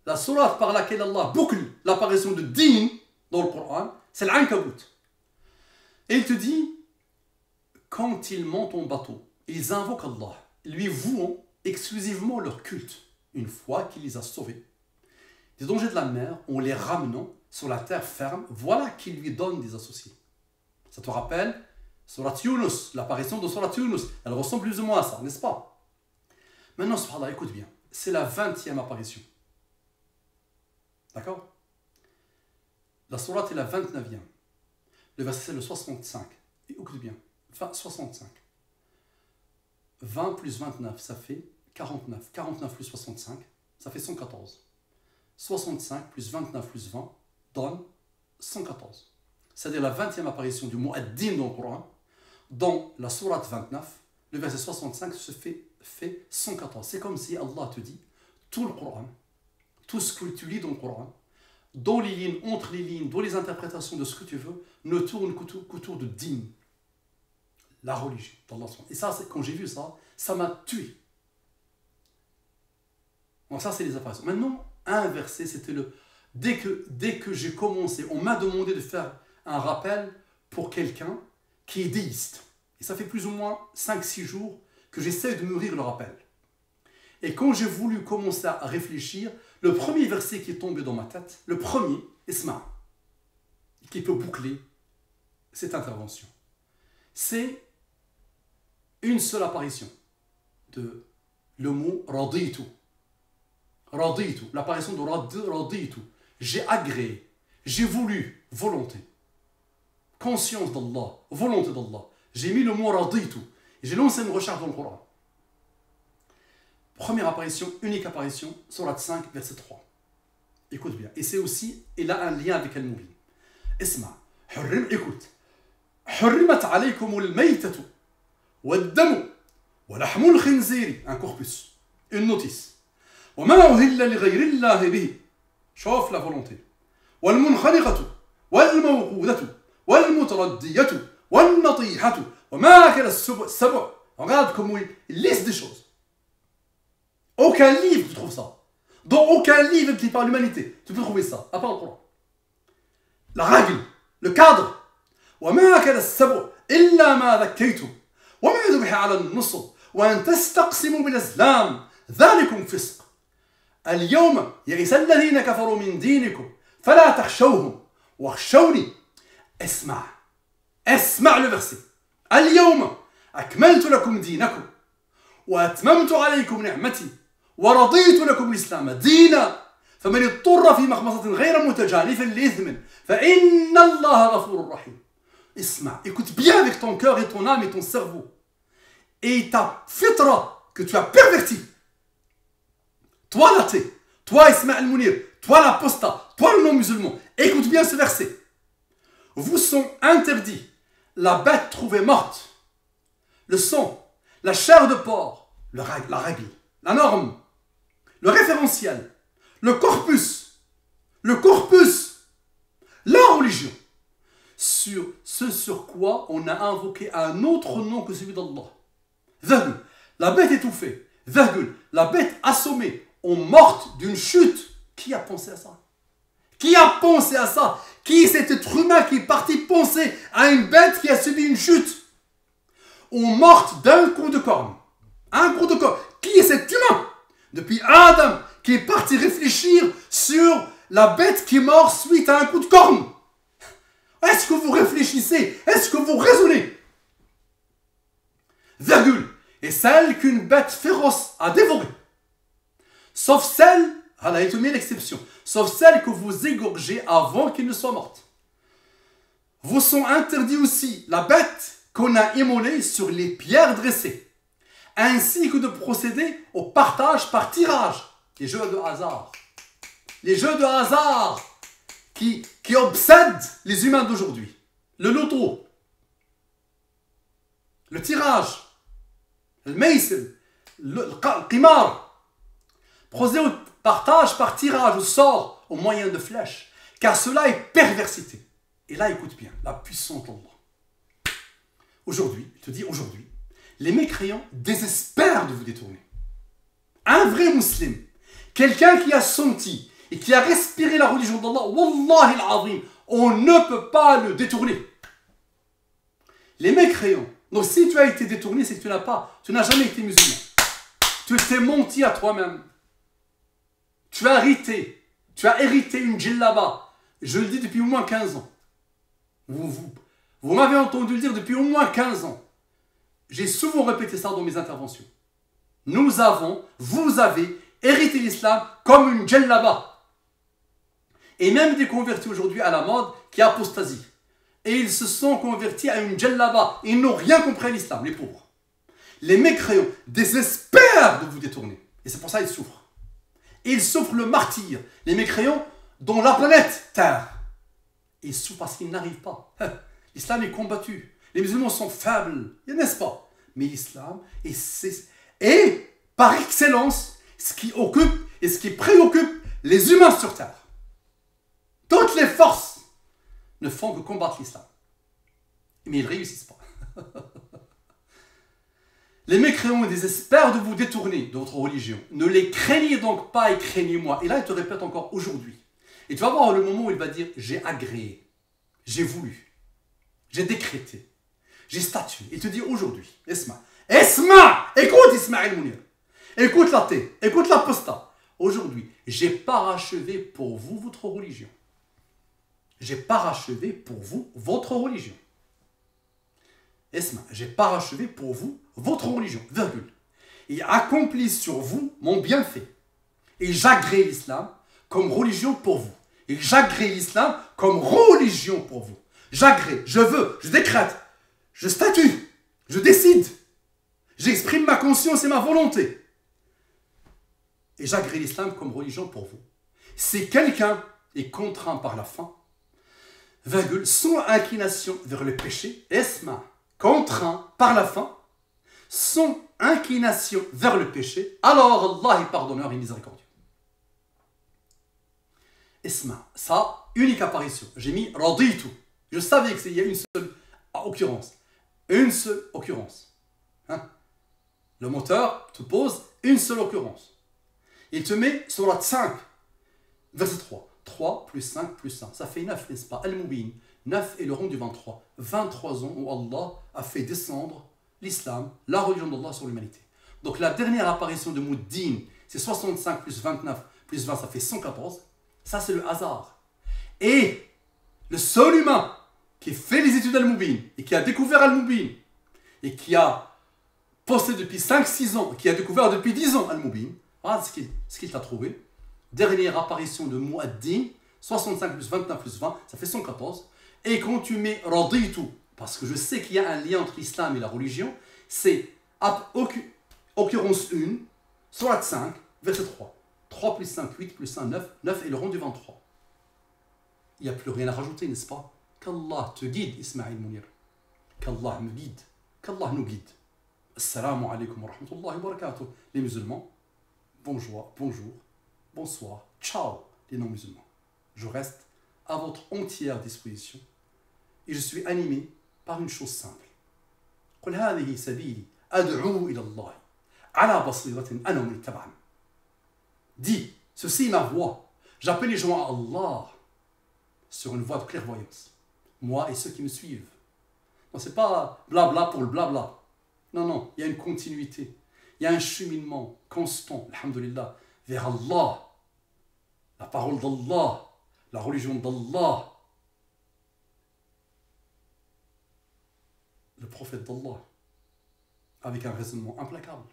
La sourate par laquelle Allah boucle l'apparition de din dans le Coran, c'est l'Ankabut. Et il te dit, quand ils montent en bateau, ils invoquent Allah, lui vouant exclusivement leur culte, une fois qu'il les a sauvés des dangers de la mer, en les ramenant sur la terre ferme, voilà qu'il lui donne des associés. Ça te rappelle Surat Yunus, l'apparition de Surat Yunus. Elle ressemble plus ou moins à ça, n'est-ce pas? Maintenant, subhanallah, écoute bien. C'est la 20e apparition. D'accord? La Surat est la 29e. Le verset c'est le 65. Et écoute bien. 65. 20 plus 29, ça fait 49. 49 plus 65, ça fait 114. 65 plus 29 plus 20 donne 114. C'est-à-dire la 20e apparition du mot ad-din dans le Coran, dans la sourate 29, le verset 65 se fait 114. C'est comme si Allah te dit, tout le Coran, tout ce que tu lis dans le Coran, dans les lignes, entre les lignes, dans les interprétations de ce que tu veux, ne tourne qu'autour de din, la religion d'Allah. Et ça, quand j'ai vu ça, ça m'a tué. Donc ça, c'est les apparitions. Maintenant, un verset, c'était le... Dès que j'ai commencé, on m'a demandé de faire un rappel pour quelqu'un qui est déiste. Et ça fait plus ou moins 5-6 jours que j'essaie de mûrir le rappel. Et quand j'ai voulu commencer à réfléchir, le premier verset qui est tombé dans ma tête, le premier, Isma, qui peut boucler cette intervention, c'est une seule apparition de le mot raditu. Raditu, l'apparition de raditu. J'ai agréé, j'ai voulu, volonté. Conscience d'Allah, volonté d'Allah. J'ai mis le mot raditu. J'ai lancé une recherche dans le Coran. Première apparition, unique apparition, Sourate 5, verset 3. Écoute bien. Et c'est aussi, il a un lien avec Al-Mubin. Isma, écoute. حرمت عليكم الميتة والدم ولحم الخنزير, un corpus, une notice. وما أهل لغير الله به, شوف la volonté. والمنخنقة والموقوذة والمتردية والنطيحة وما أكل السبع. Regarde comment il liste des choses. Aucun livre tu trouves ça. Dans aucun livre qui parle de l'humanité, tu peux trouver ça, à part le Coran. La règle, le cadre. وما أكل السبع إلا ما ذكيتم وما ذبح على النصب وأن تستقسموا بالأزلام ذلكم فسق. اليوم يئس الذين كفروا من دينكم فلا تخشوهم واخشوني. اسمع le verset. اليوم أكملت لكم دينكم وأتممت عليكم نعمتي ورضيت لكم الإسلام دينا فمن اضطر في مخمصة غير متجانف لإثم فإن الله غفور رحيم. Isma, écoute bien avec ton cœur et ton âme et ton cerveau. Et ta fitra que tu as perverti. Toi l'athée, toi Ismaël Mounir, toi l'apostat, toi le non-musulman, écoute bien ce verset. Vous sont interdits la bête trouvée morte, le sang, la chair de porc, la règle, la norme, le référentiel, le corpus, la religion. Sur ce sur quoi on a invoqué un autre nom que celui d'Allah. Virgule, la bête étouffée. Virgule, la bête assommée ou morte d'une chute. Qui a pensé à ça? Qui a pensé à ça? Qui est cet être humain qui est parti penser à une bête qui a subi une chute? Ou morte d'un coup de corne. Un coup de corne. Qui est cet humain? Depuis Adam, qui est parti réfléchir sur la bête qui est morte suite à un coup de corne. Est-ce que vous réfléchissez? Est-ce que vous raisonnez? Virgule. Et celle qu'une bête féroce a dévorée. Sauf celle, elle a été mise l'exception, sauf celle que vous égorgez avant qu'elle ne soit morte. Vous sont interdits aussi la bête qu'on a immolée sur les pierres dressées, ainsi que de procéder au partage par tirage. Les jeux de hasard. Les jeux de hasard qui obsèdent les humains d'aujourd'hui. Le loto, le tirage, le maïsel, le qimar, procéder au partage par tirage au sort au moyen de flèches, car cela est perversité. Et là, écoute bien, la puissance d'Allah. Aujourd'hui, je te dis aujourd'hui, les mécréants désespèrent de vous détourner. Un vrai musulman, quelqu'un qui a senti et qui a respiré la religion d'Allah, Wallahi al-Azim, on ne peut pas le détourner. Les mécréants. Donc si tu as été détourné, c'est que tu n'as jamais été musulman. Tu t'es menti à toi-même. Tu as hérité une djellaba. Je le dis depuis au moins 15 ans. Vous m'avez entendu le dire depuis au moins 15 ans. J'ai souvent répété ça dans mes interventions. Vous avez hérité l'islam comme une djellaba. Et même des convertis aujourd'hui à la mode qui apostasient. Et ils se sont convertis à une djellaba. Ils n'ont rien compris à l'islam, les pauvres. Les mécréants désespèrent de vous détourner. Et c'est pour ça qu'ils souffrent. Et ils souffrent le martyre. Les mécréants dans la planète Terre. Et ils souffrent parce qu'ils n'arrivent pas. L'islam est combattu. Les musulmans sont faibles, n'est-ce pas? mais l'islam, et par excellence, ce qui occupe et ce qui préoccupe les humains sur terre. Toutes les forces ne font que combattre l'islam. Mais ils ne réussissent pas. Les mécréants désespèrent de vous détourner de votre religion. Ne les craignez donc pas et craignez-moi. Et là, il te répète encore aujourd'hui. Et tu vas voir le moment où il va dire, j'ai agréé, j'ai voulu, j'ai décrété, j'ai statué. Il te dit aujourd'hui, Esma, écoute Ismaël Mounir, écoute la thé, écoute l'apostat. Aujourd'hui, j'ai parachevé pour vous votre religion. J'ai parachevé pour vous votre religion. Esma, j'ai parachevé pour vous votre religion, virgule. Et accompli sur vous mon bienfait. Et j'agrée l'islam comme religion pour vous. Et j'agrée l'islam comme religion pour vous. J'agrée, je veux, je décrète, je statue, je décide. J'exprime ma conscience et ma volonté. Et j'agrée l'islam comme religion pour vous. Si quelqu'un est contraint par la faim, virgule, son inclination vers le péché, Esma, contraint par la faim, son inclination vers le péché, alors Allah est pardonneur et miséricordieux. Esma, ça, unique apparition. J'ai mis raditu. Je savais qu'il y a une seule occurrence. Une seule occurrence. Hein? Le moteur te pose une seule occurrence. Il te met sur la 5, verset 3. 3 plus 5 plus 1. Ça fait 9, n'est-ce pas? Al-Mubin. 9 est le rang du 23. 23 ans où Allah a fait descendre l'islam, la religion d'Allah sur l'humanité. Donc la dernière apparition de Mouddin, c'est 65 plus 29 plus 20, ça fait 114. Ça, c'est le hasard. Et le seul humain qui fait les études Al-Mubin et qui a découvert Al-Mubin et qui a posté depuis 5-6 ans, qui a découvert depuis 10 ans Al-Mubin, voilà ce qu'il t'a trouvé. Dernière apparition de Mouaddin, 65 plus 29 plus 20, ça fait 114. Et quand tu mets Raditu, parce que je sais qu'il y a un lien entre l'islam et la religion, c'est occurrence 1, Surat 5, verset 3. 3 plus 5, 8 plus 1, 9. 9 est le rang du 23. Il n'y a plus rien à rajouter, n'est-ce pas? Qu'Allah te guide, Ismaël Mounir. Qu'Allah me guide. Qu'Allah nous guide. Assalamu alaikum wa rahmatullahi wa barakatuh. Les musulmans, bonjour, bonsoir, ciao, les non-musulmans. Je reste à votre entière disposition et je suis animé par une chose simple. قل هذه سبيلي أدعو إلى الله على بصيرة أنا ومن اتبعني. Dis, ceci est ma voix. J'appelle les gens à Allah sur une voie de clairvoyance. Moi et ceux qui me suivent. Non, c'est pas blabla pour le blabla. Non, il y a une continuité. Il y a un cheminement constant, alhamdulillah, vers Allah. La parole d'Allah, la religion d'Allah, le prophète d'Allah, avec un raisonnement implacable.